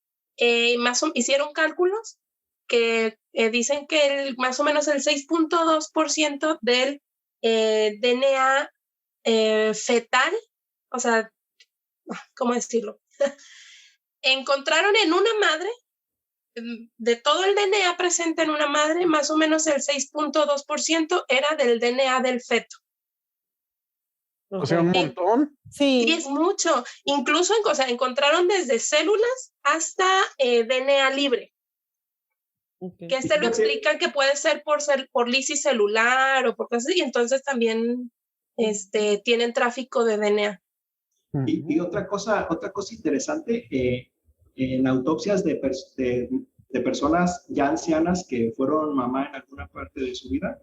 hicieron cálculos que dicen que más o menos el 6.2% del DNA fetal, o sea, ¿cómo decirlo? Encontraron en una madre, de todo el DNA presente en una madre, más o menos el 6.2% era del DNA del feto. O sea, un montón. Sí. Y es mucho. Incluso encontraron desde células hasta DNA libre. Okay. Que lo explican que puede ser por lisis celular o por cosas así, y entonces también tienen tráfico de DNA. Y otra cosa interesante, en autopsias de personas ya ancianas que fueron mamá en alguna parte de su vida,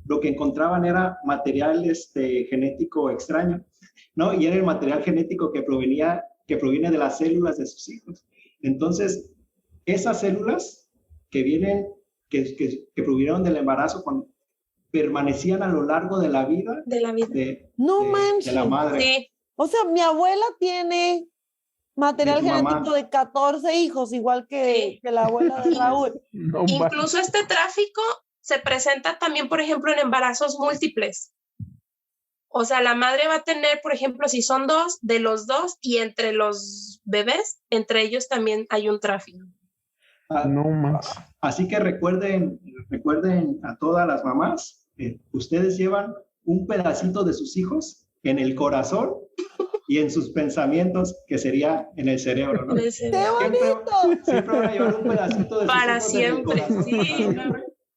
lo que encontraban era material genético extraño, ¿no? Y era el material genético que proviene de las células de sus hijos. Entonces, esas células que provinieron del embarazo, permanecían a lo largo de la vida de la madre. Sí. O sea, mi abuela tiene material genético de 14 hijos, igual que la abuela de Raúl. No, incluso este tráfico se presenta también, por ejemplo, en embarazos múltiples. O sea, la madre va a tener, por ejemplo, si son dos, de los dos, y entre los bebés, entre ellos también hay un tráfico. No más. Así que recuerden a todas las mamás, ustedes llevan un pedacito de sus hijos en el corazón y en sus pensamientos, que sería en el cerebro, ¿no? ¡Qué bonito! Siempre van a llevar un pedacito de sus para hijos siempre, en el corazón, sí.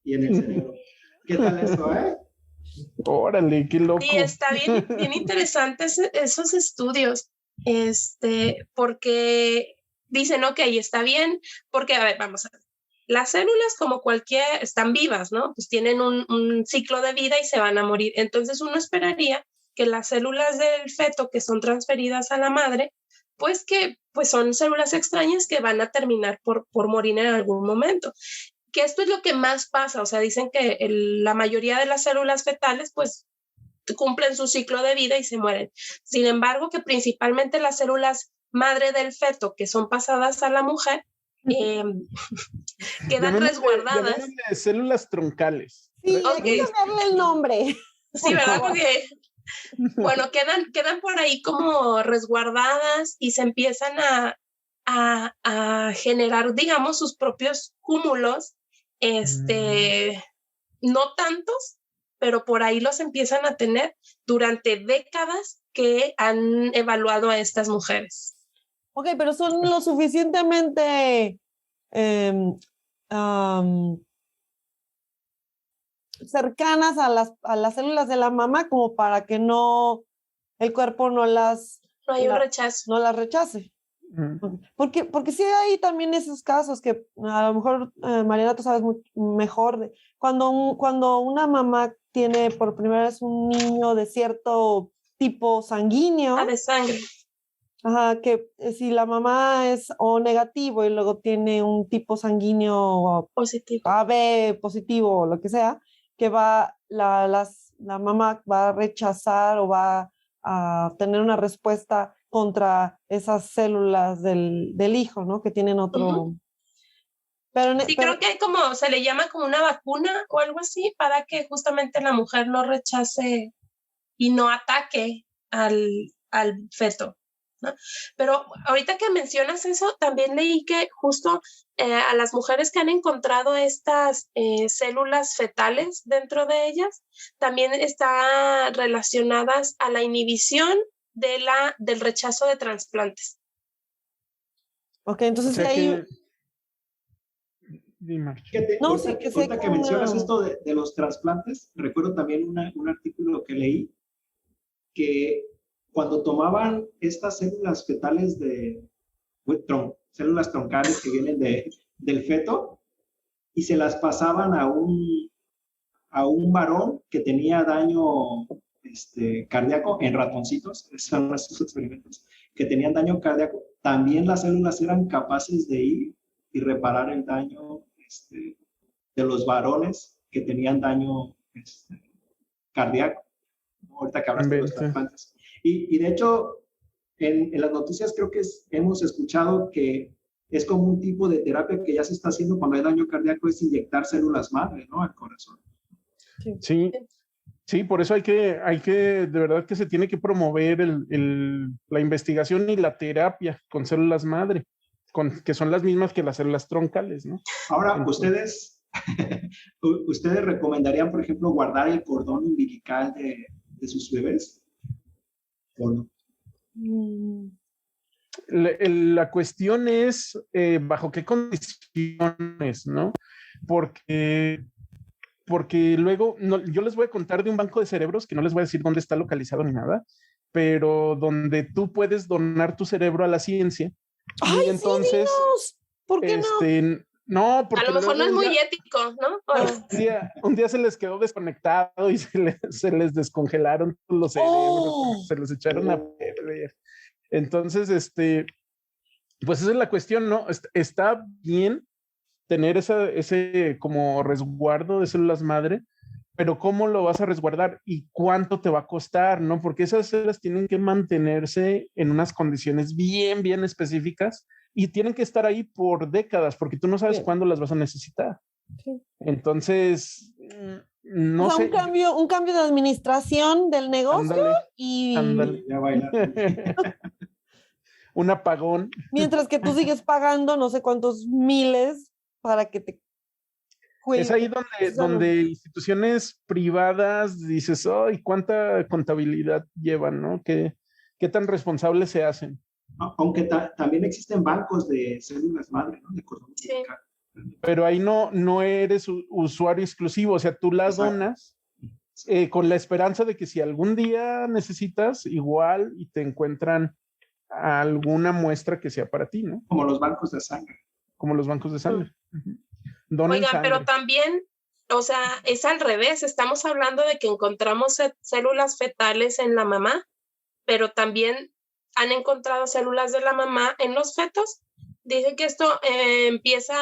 y en el cerebro. ¿Qué tal eso, Órale, qué loco. Sí, está bien interesante esos estudios, porque dicen, ok, está bien, porque, a ver, vamos a ver. Las células, como están vivas, ¿no? Pues tienen un ciclo de vida y se van a morir. Entonces uno esperaría que las células del feto que son transferidas a la madre, pues son células extrañas que van a terminar por morir en algún momento. Que esto es lo que más pasa, o sea, dicen que la mayoría de las células fetales, pues, cumplen su ciclo de vida y se mueren. Sin embargo, que principalmente las células madre del feto, que son pasadas a la mujer, quedan resguardadas. Llamémosle células troncales. Sí, hay que cambiarle el nombre. Sí, ¿verdad? Porque, bueno, quedan por ahí como resguardadas y se empiezan a generar, digamos, sus propios cúmulos, no tantos, pero por ahí los empiezan a tener durante décadas que han evaluado a estas mujeres. Ok, pero son lo suficientemente cercanas a las células de la mamá como para que el cuerpo no las rechace. Porque sí hay también esos casos que a lo mejor, Mariana, tú sabes mejor, cuando una mamá tiene por primera vez un niño de cierto tipo sanguíneo. De sangre. Ajá, que si la mamá es O negativo y luego tiene un tipo sanguíneo positivo, AB positivo o lo que sea, que la mamá va a rechazar o va a tener una respuesta contra esas células del hijo, ¿no? Que tienen otro... Uh-huh. Creo que hay se le llama como una vacuna o algo así para que justamente la mujer no rechace y no ataque al feto, ¿no? Pero ahorita que mencionas eso, también leí que justo a las mujeres que han encontrado estas células fetales dentro de ellas, también están relacionadas a la inhibición del rechazo de trasplantes. Ok, entonces ahí... Ahorita que mencionas esto de los trasplantes, recuerdo también un artículo que leí que cuando tomaban estas células fetales células troncales que vienen del feto y se las pasaban a un varón que tenía daño cardíaco en ratoncitos, esos son esos experimentos, que tenían daño cardíaco, también las células eran capaces de ir y reparar el daño de los varones que tenían daño cardíaco. Ahorita que hablaste de los trasplantes. Y de hecho, en las noticias creo que hemos escuchado que es como un tipo de terapia que ya se está haciendo cuando hay daño cardíaco, es inyectar células madre, ¿no? Al corazón. Sí. Sí, por eso hay que, de verdad que se tiene que promover la investigación y la terapia con células madre, que son las mismas que las células troncales, ¿no? Ahora, Entonces, ¿ustedes recomendarían, por ejemplo, guardar el cordón umbilical de sus bebés? ¿O no? La cuestión es bajo qué condiciones, ¿no? Porque luego, yo les voy a contar de un banco de cerebros, que no les voy a decir dónde está localizado ni nada, pero donde tú puedes donar tu cerebro a la ciencia. ¡Ay, y entonces, sí, ¿por qué no? No, porque a lo mejor no es muy ético, ¿no? Un día se les quedó desconectado y se les descongelaron los cerebros, se los echaron a perder. Entonces, pues esa es la cuestión, ¿no? Está bien tener ese como resguardo de células madre, pero ¿cómo lo vas a resguardar y cuánto te va a costar, ¿no? Porque esas células tienen que mantenerse en unas condiciones bien, bien específicas y tienen que estar ahí por décadas, porque tú no sabes cuándo las vas a necesitar. Sí. Entonces, no sé. Un cambio de administración del negocio. Ándale. Ya baila. Un apagón. Mientras que tú sigues pagando no sé cuántos miles para que te cuiden. Es ahí donde instituciones privadas dices, ¡ay, cuánta contabilidad llevan, ¿no? ¿Qué tan responsables se hacen? Aunque también existen bancos de células madre, ¿no? De cordón umbilical. Pero ahí no eres usuario exclusivo, o sea, tú las donas con la esperanza de que si algún día necesitas, igual y te encuentran alguna muestra que sea para ti, ¿no? Como los bancos de sangre. Como los bancos de sangre. Oigan, sangre. Pero también, o sea, es al revés. Estamos hablando de que encontramos células fetales en la mamá, pero también han encontrado células de la mamá en los fetos. Dicen que esto empieza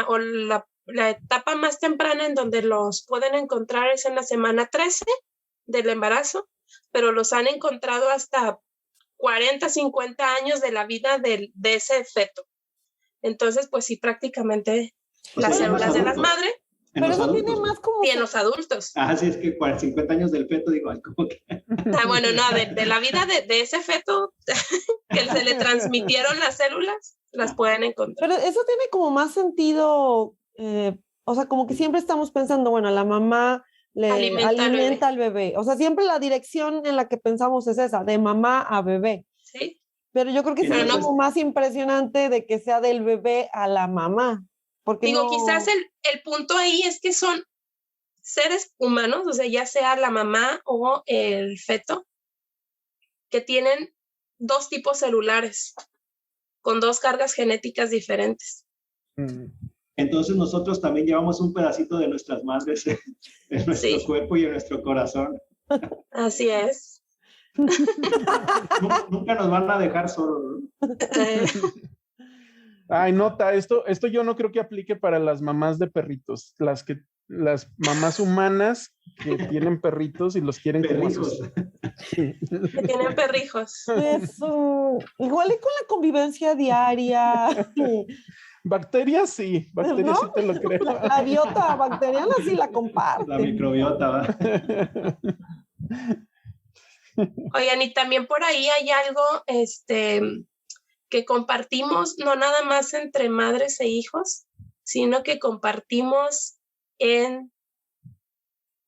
o la etapa más temprana en donde los pueden encontrar es en la semana 13 del embarazo, pero los han encontrado hasta 40, 50 años de la vida de ese feto. Entonces, pues sí, prácticamente las células de las madres. Pero eso tiene más como... Y en los adultos. Sí, es que 50 años del feto, digo, como que... Bueno, no, de la vida de ese feto que se le transmitieron las células, las pueden encontrar. Pero eso tiene como más sentido, o sea, como que siempre estamos pensando, bueno, la mamá le alimenta al bebé. O sea, siempre la dirección en la que pensamos es esa, de mamá a bebé. Sí. Pero yo creo que sí es como más impresionante de que sea del bebé a la mamá. Porque digo, quizás el punto ahí es que son seres humanos, o sea, ya sea la mamá o el feto, que tienen dos tipos celulares, con dos cargas genéticas diferentes. Entonces nosotros también llevamos un pedacito de nuestras madres en nuestro cuerpo y en nuestro corazón. Así es. Nunca nos van a dejar solos, ¿no? Ay, nota, esto yo no creo que aplique para las mamás de perritos, las mamás humanas que tienen perritos y los quieren como sus... Que tienen perrijos. Eso, igual y con la convivencia diaria. Bacterias sí ¿no? Te lo creo. La biota bacteriana sí la comparte. La microbiota, ¿va? Oigan, y también por ahí hay algo, que compartimos no nada más entre madres e hijos, sino que compartimos en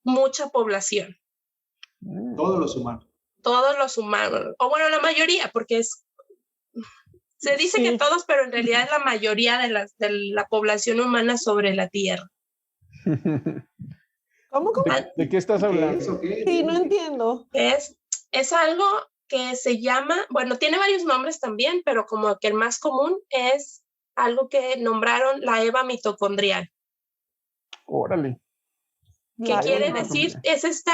mucha población. Todos los humanos. Todos los humanos, o bueno, la mayoría, porque se dice que todos, pero en realidad es la mayoría de la población humana sobre la Tierra. ¿Cómo? ¿De qué estás hablando? Sí, no entiendo. Es algo que se llama, bueno, tiene varios nombres también, pero como que el más común es algo que nombraron la EVA mitocondrial. Órale. ¿Qué quiere decir? Es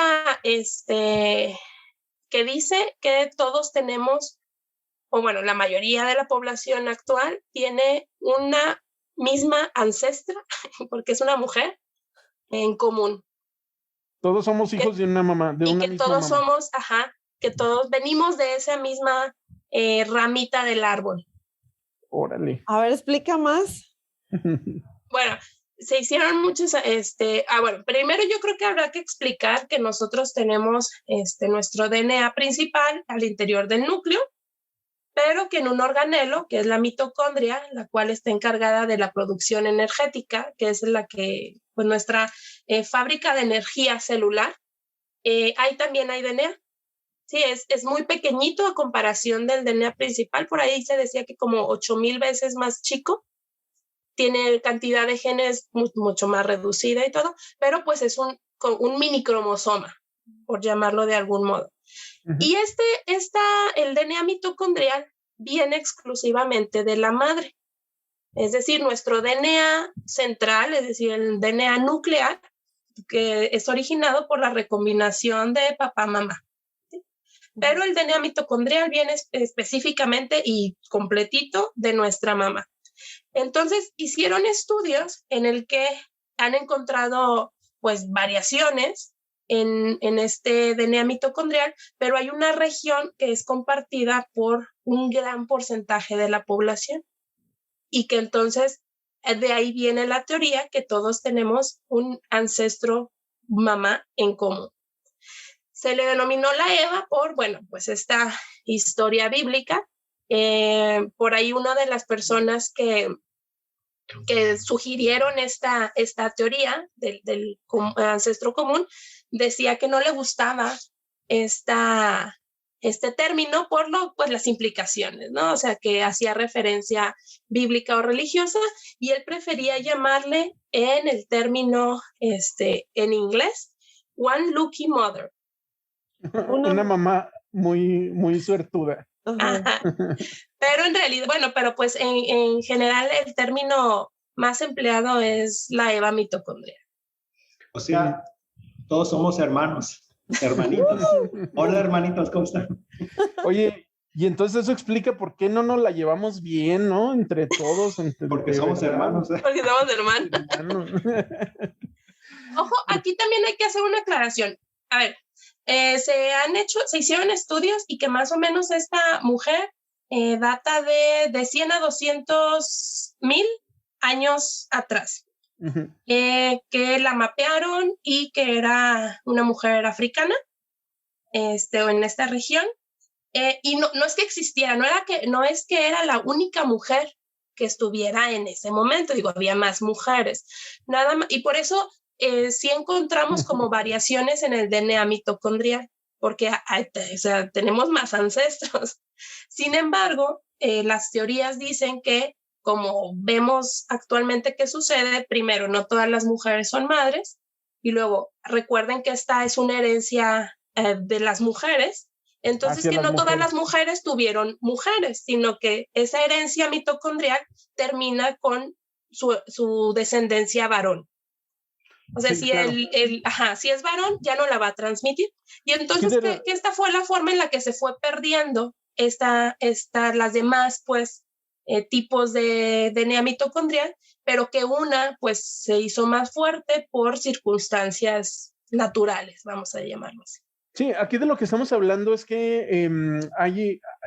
que dice que todos tenemos, o bueno, la mayoría de la población actual tiene una misma ancestra, porque es una mujer, en común. Todos somos hijos de una mamá, de una misma mamá. Y que todos somos, que todos venimos de esa misma ramita del árbol. Órale. A ver, explica más. Bueno, se hicieron muchos, bueno, primero yo creo que habrá que explicar que nosotros tenemos nuestro DNA principal al interior del núcleo, pero que en un organelo, que es la mitocondria, la cual está encargada de la producción energética, que es la que, pues nuestra fábrica de energía celular, ahí también hay DNA. Sí, es muy pequeñito a comparación del DNA principal, por ahí se decía que como 8,000 veces más chico, tiene cantidad de genes mucho más reducida y todo, pero pues es un mini cromosoma, por llamarlo de algún modo. Uh-huh. Y el DNA mitocondrial viene exclusivamente de la madre. Es decir, nuestro DNA central, es decir, el DNA nuclear, que es originado por la recombinación de papá-mamá. ¿Sí? Pero el DNA mitocondrial viene específicamente y completito de nuestra mamá. Entonces, hicieron estudios en el que han encontrado, pues, variaciones en este DNA mitocondrial, pero hay una región que es compartida por un gran porcentaje de la población y que entonces de ahí viene la teoría que todos tenemos un ancestro mamá en común. Se le denominó la Eva por, bueno, pues esta historia bíblica. Por ahí una de las personas que sugirieron esta teoría del ancestro común decía que no le gustaba este término por pues las implicaciones, ¿no? O sea, que hacía referencia bíblica o religiosa y él prefería llamarle en el término en inglés one lucky mother. Una mamá muy, muy suertuda. Ajá. Pero en realidad, bueno, pero pues en general el término más empleado es la Eva mitocondrial. O sea, todos somos hermanos, hermanitos. Hola, hermanitos, ¿cómo están? Oye, y entonces eso explica por qué no nos la llevamos bien, ¿no? Entre todos. Porque somos hermanos. Porque somos hermanos. Ojo, aquí también hay que hacer una aclaración. A ver, se hicieron estudios y que más o menos esta mujer data de 100 a 200,000 años atrás. Uh-huh. Que la mapearon y que era una mujer africana en esta región y no es que existiera, no es que era la única mujer que estuviera en ese momento, digo, había más mujeres, nada más, y por eso sí encontramos como variaciones en el DNA mitocondrial, porque o sea, tenemos más ancestros. Sin embargo, las teorías dicen que, como vemos actualmente que sucede, primero, no todas las mujeres son madres, y luego recuerden que esta es una herencia de las mujeres, entonces que no todas las mujeres tuvieron mujeres, sino que esa herencia mitocondrial termina con su descendencia varón. O sea, sí, si, claro. Si es varón, ya no la va a transmitir. Y entonces que esta fue la forma en la que se fue perdiendo las demás, pues, tipos de DNA mitocondrial, pero que una, pues, se hizo más fuerte por circunstancias naturales, vamos a llamarlo así. Sí, aquí de lo que estamos hablando es que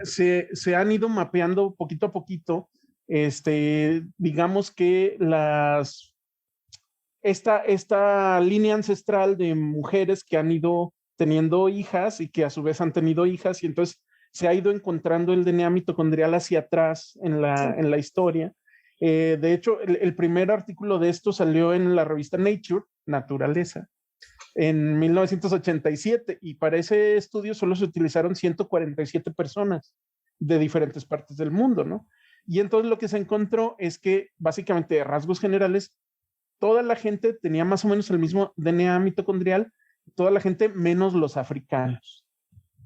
se han ido mapeando poquito a poquito, digamos que esta línea ancestral de mujeres que han ido teniendo hijas y que a su vez han tenido hijas, y entonces se ha ido encontrando el DNA mitocondrial hacia atrás en la historia. De hecho, el primer artículo de esto salió en la revista Nature, Naturaleza, en 1987, y para ese estudio solo se utilizaron 147 personas de diferentes partes del mundo, ¿no? Y entonces lo que se encontró es que, básicamente, de rasgos generales, toda la gente tenía más o menos el mismo DNA mitocondrial, toda la gente menos los africanos,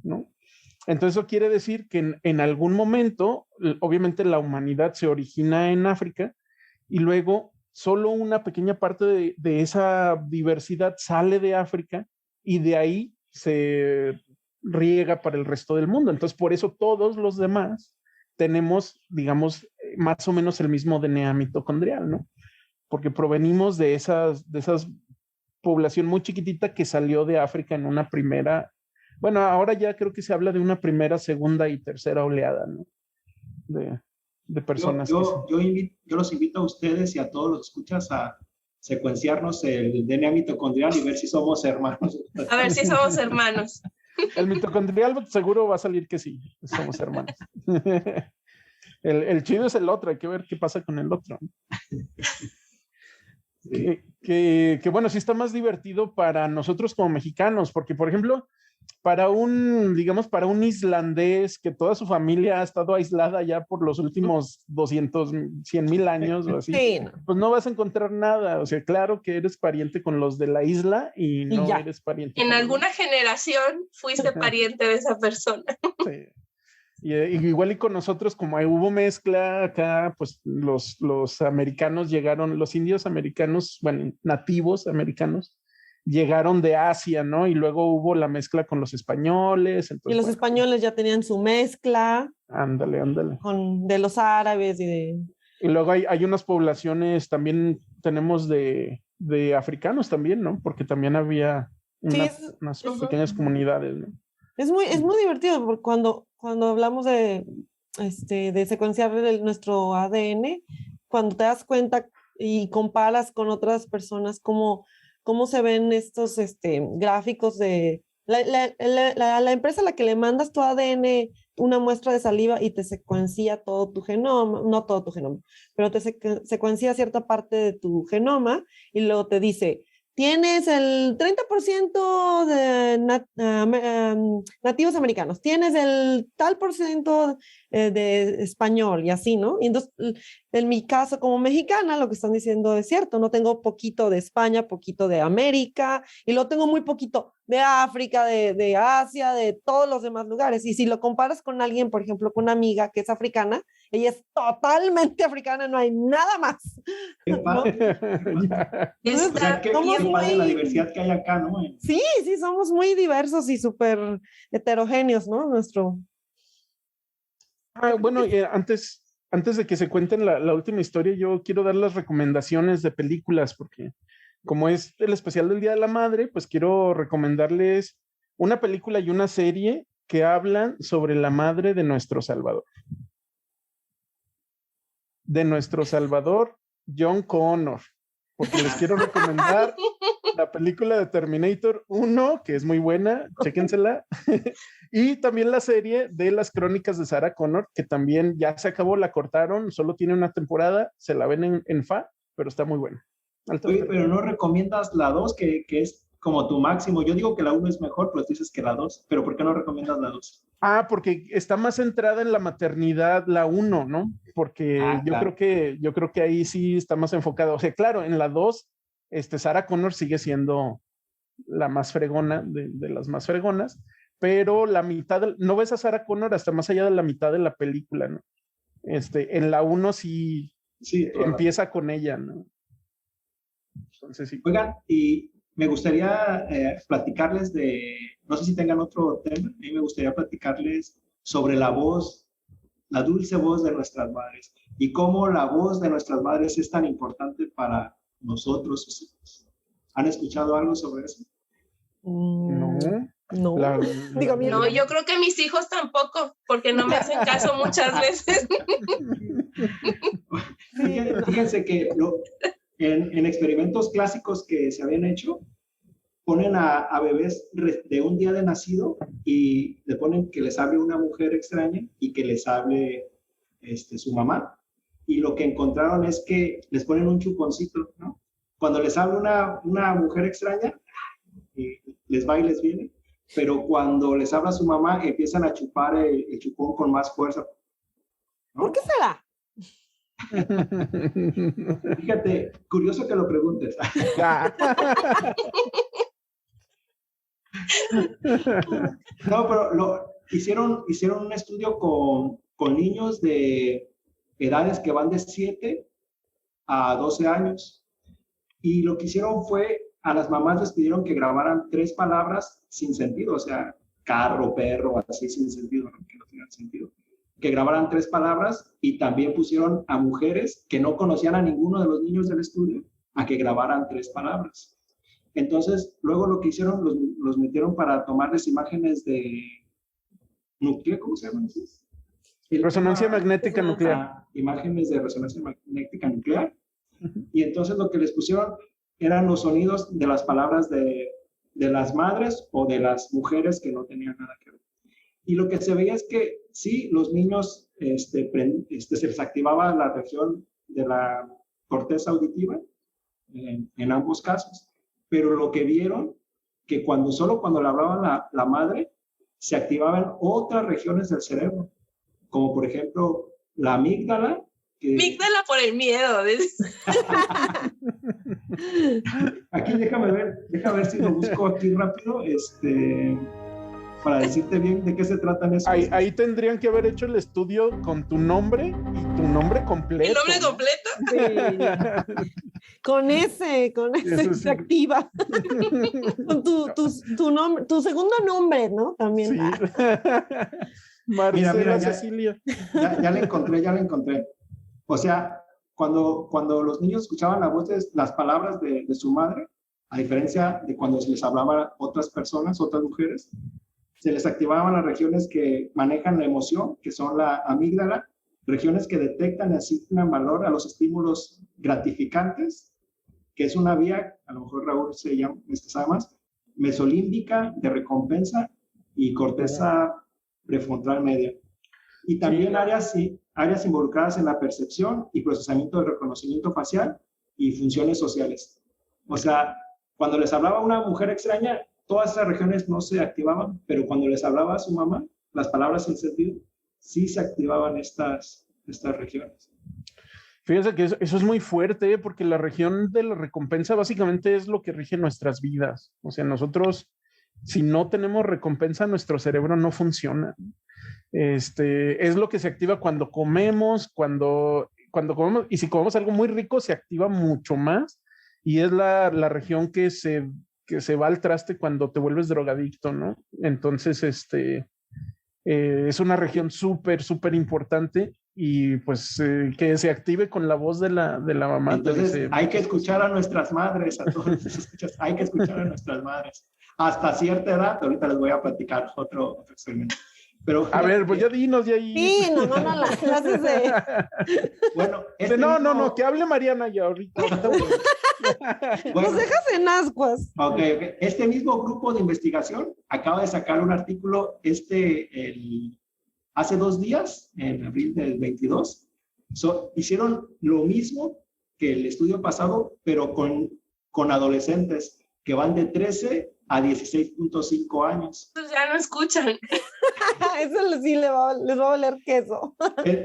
¿no? Entonces eso quiere decir que en algún momento, obviamente la humanidad se origina en África y luego solo una pequeña parte de esa diversidad sale de África y de ahí se riega para el resto del mundo. Entonces por eso todos los demás tenemos, digamos, más o menos el mismo DNA mitocondrial, ¿no? Porque provenimos de esas población muy chiquitita que salió de África en una primera, bueno, ahora ya creo que se habla de una primera, segunda y tercera oleada, ¿no? De personas. Yo los invito a ustedes y a todos los que escuchas a secuenciarnos el DNA mitocondrial y ver si somos hermanos. A ver si somos hermanos. El mitocondrial seguro va a salir que sí, somos hermanos. El chido es el otro, hay que ver qué pasa con el otro. Sí. Que bueno, sí está más divertido para nosotros como mexicanos, porque por ejemplo, para para un islandés que toda su familia ha estado aislada ya por los últimos 100,000 años o así, Sí, no. pues no vas a encontrar nada. O sea, claro que eres pariente con los de la isla y no ya. eres pariente. En alguna generación fuiste pariente de esa persona. Sí. Y igual y con nosotros, como hubo mezcla acá, pues los americanos llegaron, los indios americanos, bueno, nativos americanos, llegaron de Asia, ¿no? Y luego hubo la mezcla con los españoles. Entonces, Y los españoles ya tenían su mezcla. Ándale. De los árabes Y luego hay unas poblaciones, también tenemos de africanos también, ¿no? Porque también había unas pequeñas comunidades, ¿no? Es muy divertido porque cuando hablamos de secuenciar nuestro ADN, cuando te das cuenta y comparas con otras personas cómo se ven estos gráficos de la empresa a la que le mandas tu ADN, una muestra de saliva y te secuencia todo tu genoma, no todo tu genoma, pero te secuencia cierta parte de tu genoma y luego te dice, tienes el 30% de nativos americanos, tienes el tal por ciento de español y así, ¿no? Y entonces, en mi caso como mexicana, lo que están diciendo es cierto, no tengo poquito de España, poquito de América, y lo tengo muy poquito de África, de Asia, de todos los demás lugares. Y si lo comparas con alguien, por ejemplo, con una amiga que es africana, ella es totalmente africana, no hay nada más. ¿No? Entonces, o sea, qué padre la diversidad que hay acá, ¿no? Sí, somos muy diversos y súper heterogéneos, ¿no? Bueno, antes de que se cuenten la última historia, yo quiero dar las recomendaciones de películas, porque como es el especial del Día de la Madre, pues quiero recomendarles una película y una serie que hablan sobre la madre de nuestro Salvador. De nuestro Salvador, John Connor, porque les quiero recomendar la película de Terminator 1, que es muy buena, chéquensela, y también la serie de las crónicas de Sarah Connor, que también ya se acabó, la cortaron, solo tiene una temporada, se la ven en FA, pero está muy buena. Oye, pero no recomiendas la 2, que es como tu máximo. Yo digo que la 1 es mejor, pero tú dices que la 2, pero ¿por qué no recomiendas la 2? Porque está más centrada en la maternidad la 1, ¿no? Porque claro. yo creo que ahí sí está más enfocado. O sea, claro, en la 2, Sarah Connor sigue siendo la más fregona de las más fregonas, pero la mitad, no ves a Sarah Connor hasta más allá de la mitad de la película, ¿no? En la 1 sí empieza con ella, ¿no? Entonces sí. Oigan, y me gustaría platicarles no sé si tengan otro tema, a mí me gustaría platicarles sobre la voz, la dulce voz de nuestras madres y cómo la voz de nuestras madres es tan importante para nosotros, sus hijos. ¿Han escuchado algo sobre eso? No. No, yo creo que mis hijos tampoco, porque no me hacen caso muchas veces. Fíjense que en experimentos clásicos que se habían hecho, ponen a bebés de un día de nacido y le ponen que les hable una mujer extraña y que les hable su mamá. Y lo que encontraron es que les ponen un chuponcito, ¿no? Cuando les habla una mujer extraña, les va y les viene, pero cuando les habla su mamá, empiezan a chupar el chupón con más fuerza, ¿no? ¿Por qué será? Fíjate, curioso que lo preguntes. No, pero hicieron un estudio con niños de edades que van de 7 a 12 años. Y lo que hicieron fue, a las mamás les pidieron que grabaran 3 palabras sin sentido, o sea, carro, perro, así sin sentido, ¿no? Que no tengan sentido. Que grabaran 3 palabras y también pusieron a mujeres que no conocían a ninguno de los niños del estudio a que grabaran 3 palabras. Entonces, luego lo que hicieron, los metieron para tomarles imágenes de nucleo, ¿cómo se llama eso? Resonancia magnética nuclear. Imágenes de resonancia magnética nuclear. Y entonces lo que les pusieron eran los sonidos de las palabras de las madres o de las mujeres que no tenían nada que ver. Y lo que se veía es que sí, los niños se les activaba la región de la corteza auditiva en ambos casos, pero lo que vieron que solo cuando le hablaba la madre se activaban otras regiones del cerebro, como por ejemplo la amígdala. Amígdala por el miedo. Aquí déjame ver si lo busco aquí rápido, para decirte bien de qué se tratan esos. Ahí tendrían que haber hecho el estudio con tu nombre y tu nombre completo. ¿El nombre completo? Sí. Con ese Eso sí. se activa. Con tu segundo nombre, ¿no? También. Sí. Marcela Mira, Cecilia. Ya la encontré. O sea, cuando los niños escuchaban las palabras de su madre, a diferencia de cuando se les hablaban otras personas, otras mujeres, se les activaban las regiones que manejan la emoción, que son la amígdala, regiones que detectan y asignan valor a los estímulos gratificantes, que es una vía, a lo mejor Raúl sabe más, mesolímbica de recompensa y corteza prefrontal media. Y también áreas involucradas en la percepción y procesamiento del reconocimiento facial y funciones sociales. O sea, cuando les hablaba una mujer extraña, todas esas regiones no se activaban, pero cuando les hablaba a su mamá, las palabras sin sentido, sí se activaban estas regiones. Fíjense que eso es muy fuerte, porque la región de la recompensa básicamente es lo que rige nuestras vidas. O sea, nosotros, si no tenemos recompensa, nuestro cerebro no funciona. Es lo que se activa cuando comemos, cuando comemos, y si comemos algo muy rico, se activa mucho más, y es la región que se va al traste cuando te vuelves drogadicto, ¿no? Entonces, es una región súper, súper importante, y pues que se active con la voz de la mamá. Entonces, hay que escuchar a nuestras madres, a todos los que escuchas, hay que escuchar a nuestras madres. Hasta cierta edad, ahorita les voy a platicar otro experimento. Pero, a ver, pues ya dinos de ahí. Sí, no, las clases de... Bueno, no, que hable Mariana ya ahorita. Nos dejas en ascuas. Okay. Este mismo grupo de investigación acaba de sacar un artículo hace 2 días, en abril del 22. Hicieron lo mismo que el estudio pasado, pero con adolescentes que van de 13 a 16.5 años. Pues ya no escuchan. Eso sí les va a valer queso.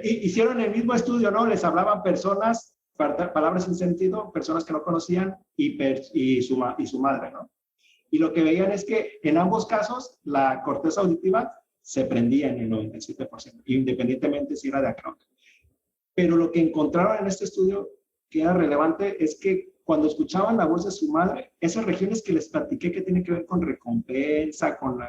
Hicieron el mismo estudio, ¿no? Les hablaban personas, palabras sin sentido, personas que no conocían y su madre, ¿no? Y lo que veían es que en ambos casos la corteza auditiva se prendía en el 97%, independientemente si era de acá. Pero lo que encontraron en este estudio que era relevante es que cuando escuchaban la voz de su madre, esas regiones que les platiqué que tienen que ver con recompensa, con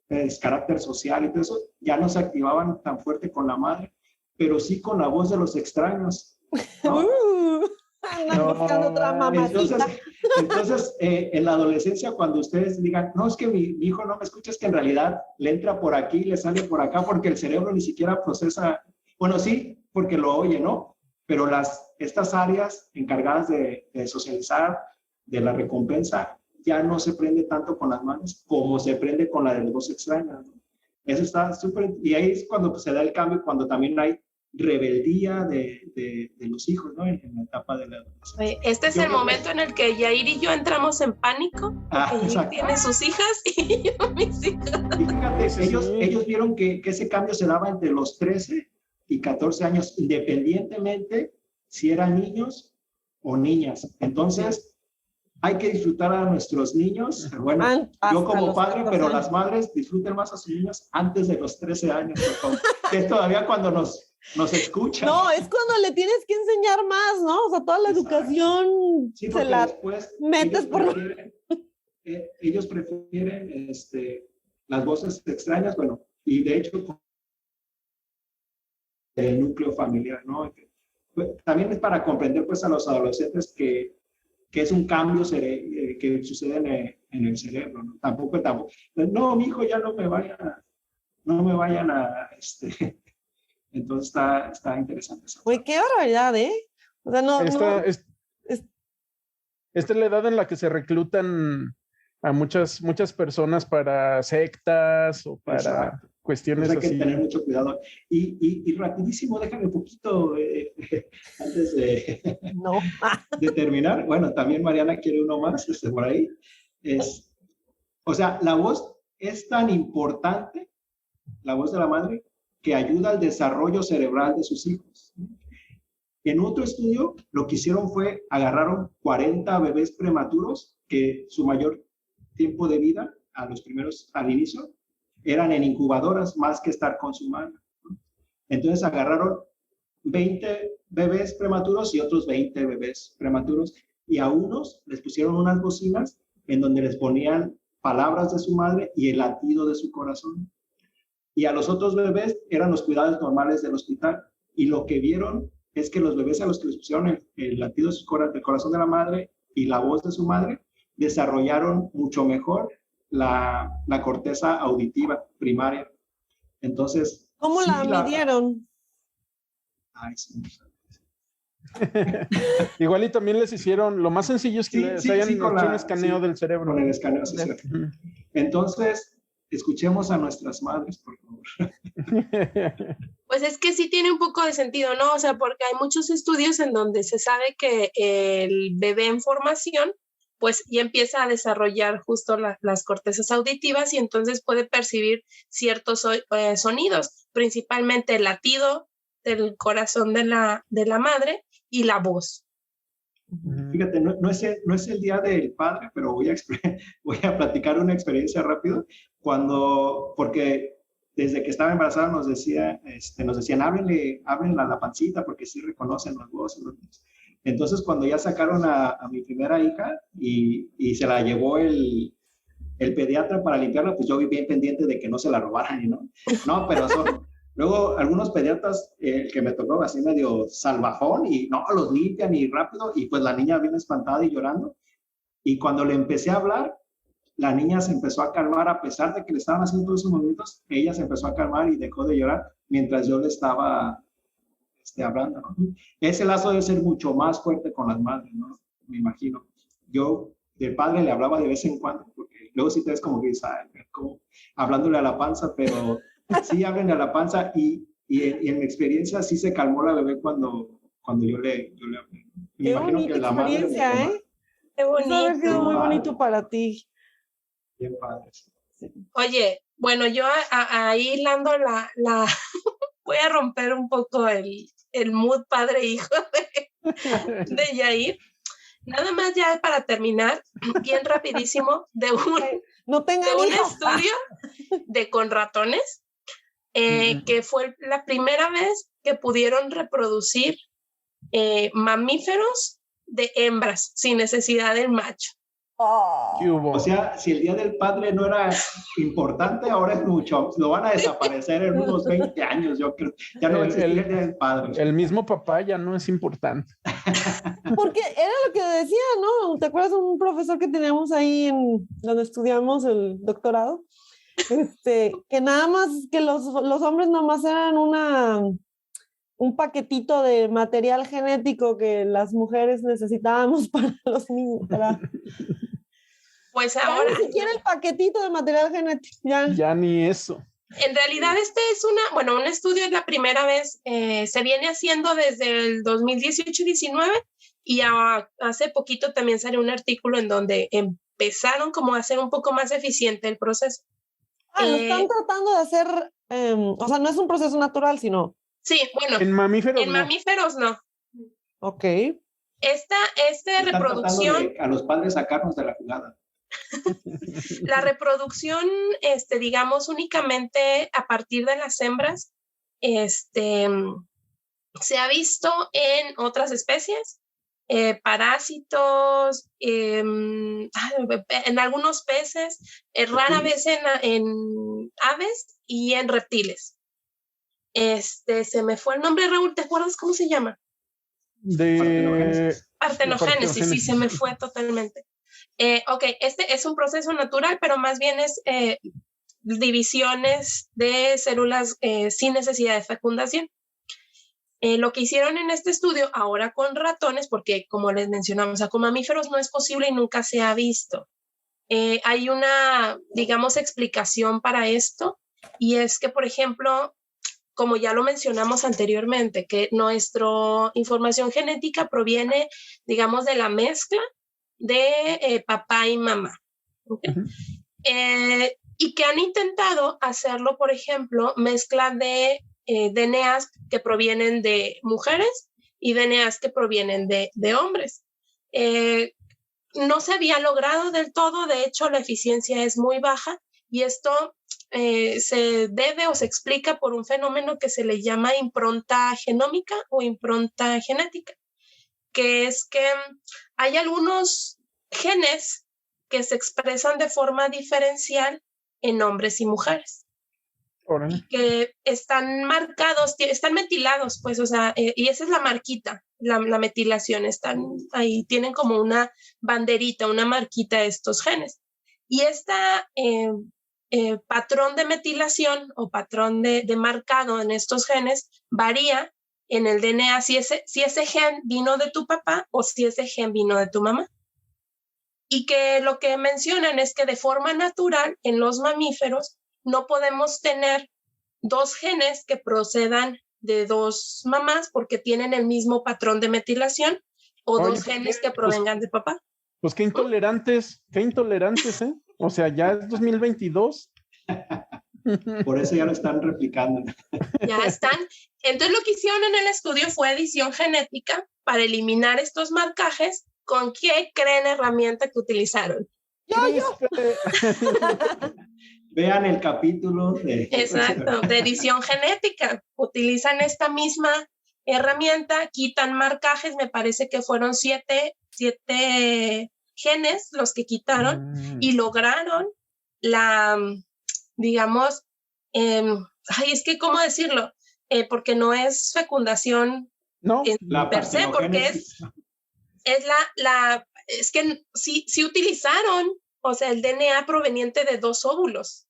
el carácter social y todo eso, ya no se activaban tan fuerte con la madre, pero sí con la voz de los extraños, ¿no? Andan buscando otra mamacita. Entonces en la adolescencia, cuando ustedes digan, no, es que mi hijo no me escucha, es que en realidad le entra por aquí y le sale por acá, porque el cerebro ni siquiera procesa, bueno, sí, porque lo oye, ¿no? Pero estas áreas encargadas de socializar, de la recompensa, ya no se prende tanto con las manos como se prende con la de los extraños, ¿no? Eso está súper, y ahí es cuando se da el cambio, cuando también hay rebeldía de los hijos, ¿no? En la etapa de la adolescencia. Este es el momento en el que Yair y yo entramos en pánico. Yair tiene sus hijas y yo mis hijas. Y fíjate, ellos vieron que ese cambio se daba entre los 13 y 14 años, independientemente si eran niños o niñas. Entonces, hay que disfrutar a nuestros niños. Bueno, yo como padre, pero las madres disfruten más a sus niños antes de los 13 años, por favor. Que es todavía cuando nos escuchan. No, es cuando le tienes que enseñar más, ¿no? O sea, toda la educación sí, se la metes por... Ellos prefieren las voces extrañas, bueno, y de hecho el núcleo familiar, ¿no? También es para comprender pues a los adolescentes que es un cambio que sucede en el cerebro, ¿no? Tampoco, no, mi hijo ya no me vayan a Entonces está interesante eso. Uy, qué barbaridad, ¿eh? O sea, esta es la edad en la que se reclutan a muchas personas para sectas o para Exacto. cuestiones Hay que así. tener mucho cuidado. Y rapidísimo, déjame un poquito antes de terminar. Bueno, también Mariana quiere uno más por ahí. O sea, la voz es tan importante, la voz de la madre, que ayuda al desarrollo cerebral de sus hijos. En otro estudio, lo que hicieron fue, agarraron 40 bebés prematuros que su mayor tiempo de vida, al inicio, eran en incubadoras más que estar con su madre. Entonces agarraron 20 bebés prematuros y otros 20 bebés prematuros, y a unos les pusieron unas bocinas en donde les ponían palabras de su madre y el latido de su corazón. Y a los otros bebés eran los cuidados normales del hospital. Y lo que vieron es que los bebés a los que les pusieron el latido del corazón de la madre y la voz de su madre, desarrollaron mucho mejor la corteza auditiva primaria. Entonces, ¿cómo la midieron? Ay, sí. Igual y también les hicieron, lo más sencillo es que les hayan hecho un escaneo del cerebro. Con el escaneo, sí. Entonces, escuchemos a nuestras madres, por favor. Pues es que sí tiene un poco de sentido, ¿no? O sea, porque hay muchos estudios en donde se sabe que el bebé en formación, pues ya empieza a desarrollar justo las cortezas auditivas y entonces puede percibir ciertos sonidos, principalmente el latido del corazón de la madre y la voz. Fíjate, no es el Día del Padre, pero voy a platicar una experiencia rápido. Porque desde que estaba embarazada nos decían, háblenle a la pancita porque sí reconocen las voces. Entonces, cuando ya sacaron a mi primera hija y se la llevó el pediatra para limpiarla, pues yo vi bien pendiente de que no se la robaran, ¿no? No, pero luego algunos pediatras que me tocó así medio salvajón y no, los limpian y rápido, y pues la niña viene espantada y llorando. Y cuando le empecé a hablar, la niña se empezó a calmar, a pesar de que le estaban haciendo todos esos movimientos, ella se empezó a calmar y dejó de llorar mientras yo le estaba hablando, ¿no? Ese lazo debe ser mucho más fuerte con las madres, ¿no? Me imagino. Yo de padre le hablaba de vez en cuando, porque luego sí te ves como que dices, como hablándole a la panza, pero sí háblenle a la panza, y en mi experiencia sí se calmó la bebé cuando yo le hablé. Me Qué bonita experiencia, ¿eh? Qué bonito. Eso ha sido muy bonito para ti. Bien padre. Oye, bueno, yo ahí hilando voy a romper un poco el mood padre-hijo de Yair. Nada más ya para terminar, bien rapidísimo, de un estudio con ratones, que fue la primera vez que pudieron reproducir mamíferos de hembras sin necesidad del macho. O sea, si el Día del Padre no era importante, ahora es mucho. Lo van a desaparecer en unos 20 años, yo creo. Ya no existe el Día del Padre. El mismo papá ya no es importante. Porque era lo que decía, ¿no? ¿Te acuerdas de un profesor que teníamos ahí donde estudiamos el doctorado? Que nada más, que los hombres nomás eran un paquetito de material genético que las mujeres necesitábamos para los niños. Pues ahora... ni siquiera el paquetito de material genético. Ya ni eso. En realidad es un estudio, es la primera vez, se viene haciendo desde el 2018-19 y hace poquito también salió un artículo en donde empezaron como a hacer un poco más eficiente el proceso. Lo están tratando de hacer, o sea, no es un proceso natural, sino... Sí, bueno. En mamíferos no. Mamíferos no. Ok. Esta reproducción... A los padres sacarnos de la jugada. La reproducción, digamos, únicamente a partir de las hembras, se ha visto en otras especies, parásitos, en algunos peces, rara vez en aves y en reptiles. Se me fue el nombre, Raúl, ¿te acuerdas cómo se llama? Partenogénesis, sí, se me fue totalmente. Ok, este es un proceso natural, pero más bien es divisiones de células sin necesidad de fecundación. Lo que hicieron en este estudio ahora con ratones, porque como les mencionamos, o sea, con mamíferos no es posible y nunca se ha visto. Hay una, digamos, explicación para esto, y es que, por ejemplo, como ya lo mencionamos anteriormente, que nuestra información genética proviene, digamos, de la mezcla de papá y mamá. ¿Okay? Y que han intentado hacerlo, por ejemplo, mezcla de DNAs que provienen de mujeres y DNAs que provienen de hombres. No se había logrado del todo, de hecho la eficiencia es muy baja, y esto se debe o se explica por un fenómeno que se le llama impronta genómica o impronta genética, que es que hay algunos genes que se expresan de forma diferencial en hombres y mujeres. Y que están marcados, están metilados, pues, o sea, y esa es la marquita, la metilación, están ahí, tienen como una banderita, una marquita estos genes. Y esta patrón de metilación o patrón de marcado en estos genes varía en el DNA si ese gen vino de tu papá o si ese gen vino de tu mamá. Y que lo que mencionan es que de forma natural en los mamíferos no podemos tener dos genes que procedan de dos mamás porque tienen el mismo patrón de metilación o dos genes que provengan de papá. Pues qué intolerantes, ¿eh? O sea, ya es 2022. Por eso ya lo están replicando. Ya están. Entonces lo que hicieron en el estudio fue edición genética para eliminar estos marcajes. ¿Con qué creen herramienta que utilizaron? Yo. Vean el capítulo de... Exacto, de edición genética. Utilizan esta misma herramienta, quitan marcajes, me parece que fueron siete genes los que quitaron y lograron la, digamos, es que, ¿cómo decirlo? Porque no es fecundación per se, porque es que sí utilizaron, o sea, el DNA proveniente de dos óvulos.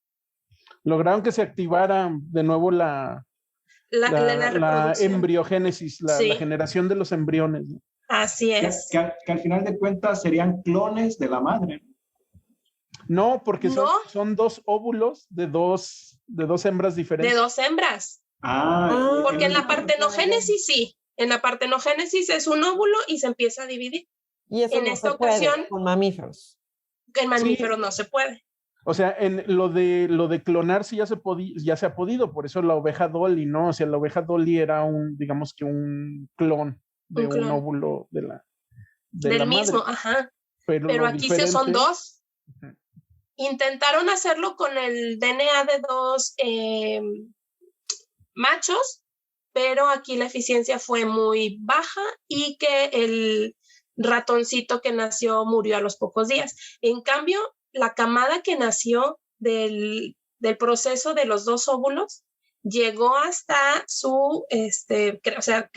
Lograron que se activara de nuevo la embriogénesis, la generación de los embriones, ¿no? Así es. Que al final de cuentas serían clones de la madre. No, porque son dos óvulos de dos hembras diferentes. De dos hembras. Porque en la partenogénesis sí. En la partenogénesis es un óvulo y se empieza a dividir. Y eso en no esta se puede ocasión, con mamíferos. En mamíferos no se puede. O sea, en lo de clonar sí ya se ha podido, por eso la oveja Dolly, ¿no? O sea, la oveja Dolly era digamos que un clon de un óvulo del mismo, madre. ajá. Pero aquí son dos. Uh-huh. Intentaron hacerlo con el DNA de dos machos, pero aquí la eficiencia fue muy baja y que el ratoncito que nació murió a los pocos días. En cambio, la camada que nació del proceso de los dos óvulos llegó hasta su, o sea,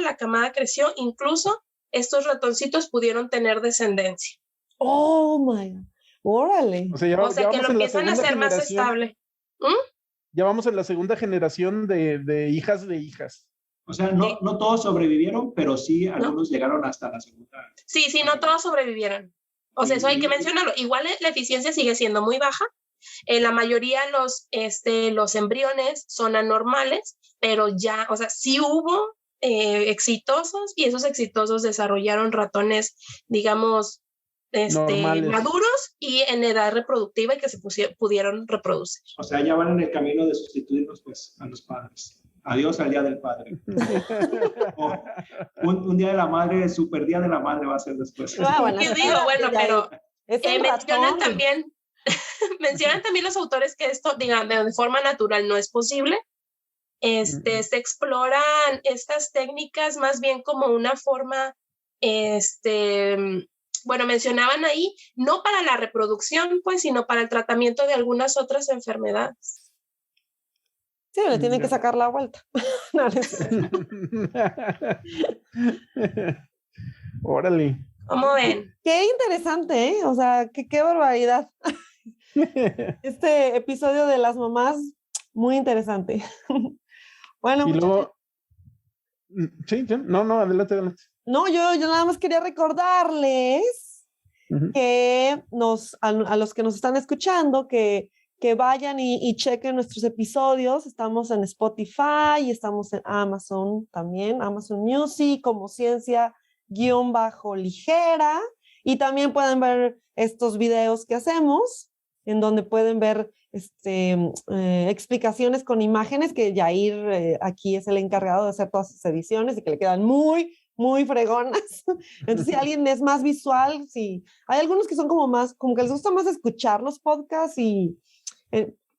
la camada creció, incluso estos ratoncitos pudieron tener descendencia. Oh, my God. Órale. O sea, que lo empiezan a hacer más estable. Ya vamos en la segunda generación de hijas de hijas. O sea, no todos sobrevivieron, pero sí algunos llegaron hasta la segunda. Sí, no todos sobrevivieron. O sea, eso hay que mencionarlo. Igual la eficiencia sigue siendo muy baja. La mayoría los embriones son anormales, pero ya, o sea, sí hubo exitosos y esos exitosos desarrollaron ratones, digamos, maduros y en edad reproductiva y que se pudieron reproducir. O sea, ya van en el camino de sustituirnos pues a los padres. Adiós al Día del Padre. Un Día de la Madre, super Día de la Madre va a ser después. Pero mencionan también los autores que esto, digamos, de forma natural no es posible. Se exploran estas técnicas más bien como una forma, mencionaban ahí, no para la reproducción, pues, sino para el tratamiento de algunas otras enfermedades. Sí, le tienen que sacar la vuelta. Órale. ¿Cómo ven? Qué interesante, ¿eh? O sea, qué barbaridad. Este episodio de las mamás, muy interesante. Bueno, Sí, no, adelante. No, yo nada más quería recordarles que a los que nos están escuchando, que vayan y chequen nuestros episodios. Estamos en Spotify y estamos en Amazon también, Amazon Music, como Ciencia-Ligera. Y también pueden ver estos videos que hacemos, en donde pueden ver explicaciones con imágenes, que Yair aquí es el encargado de hacer todas sus ediciones y que le quedan muy, muy fregonas. Entonces, si alguien es más visual, sí. Hay algunos que son como que les gusta más escuchar los podcasts y,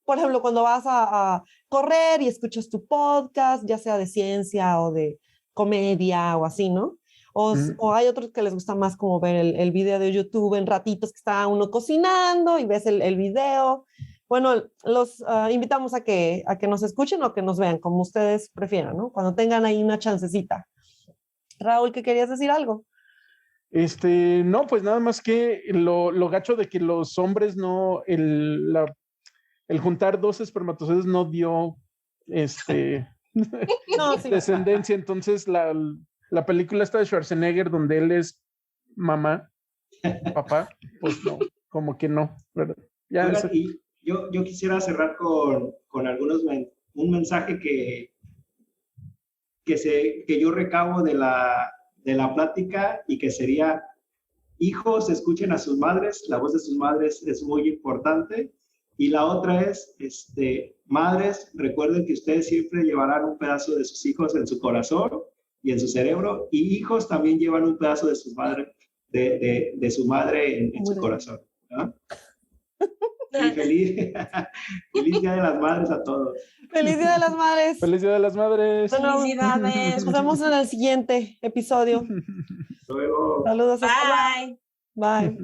por ejemplo, cuando vas a correr y escuchas tu podcast, ya sea de ciencia o de comedia o así, ¿no? O hay otros que les gusta más como ver el video de YouTube en ratitos que está uno cocinando y ves el video. Bueno, los invitamos a que nos escuchen o que nos vean, como ustedes prefieran, ¿no? Cuando tengan ahí una chancecita. Raúl, ¿qué querías decir algo? No, pues nada más que lo gacho de que los hombres no, el juntar 2 espermatozoides no dio no, sí. descendencia. Entonces la película esta de Schwarzenegger donde él es papá, pues no, como que no, ¿verdad? Ya. Oigan, y yo quisiera cerrar con un mensaje que yo recabo de la plática, y que sería: hijos, escuchen a sus madres, la voz de sus madres es muy importante. Y la otra es, madres, recuerden que ustedes siempre llevarán un pedazo de sus hijos en su corazón y en su cerebro, y hijos también llevan un pedazo de su madre, de su madre en su corazón, ¿no? Y feliz Día de las Madres a todos. ¡Feliz Día de las Madres! ¡Feliz Día de las Madres! ¡Felicidades! Nos vemos en el siguiente episodio. Luego. Saludos. Bye. Bye.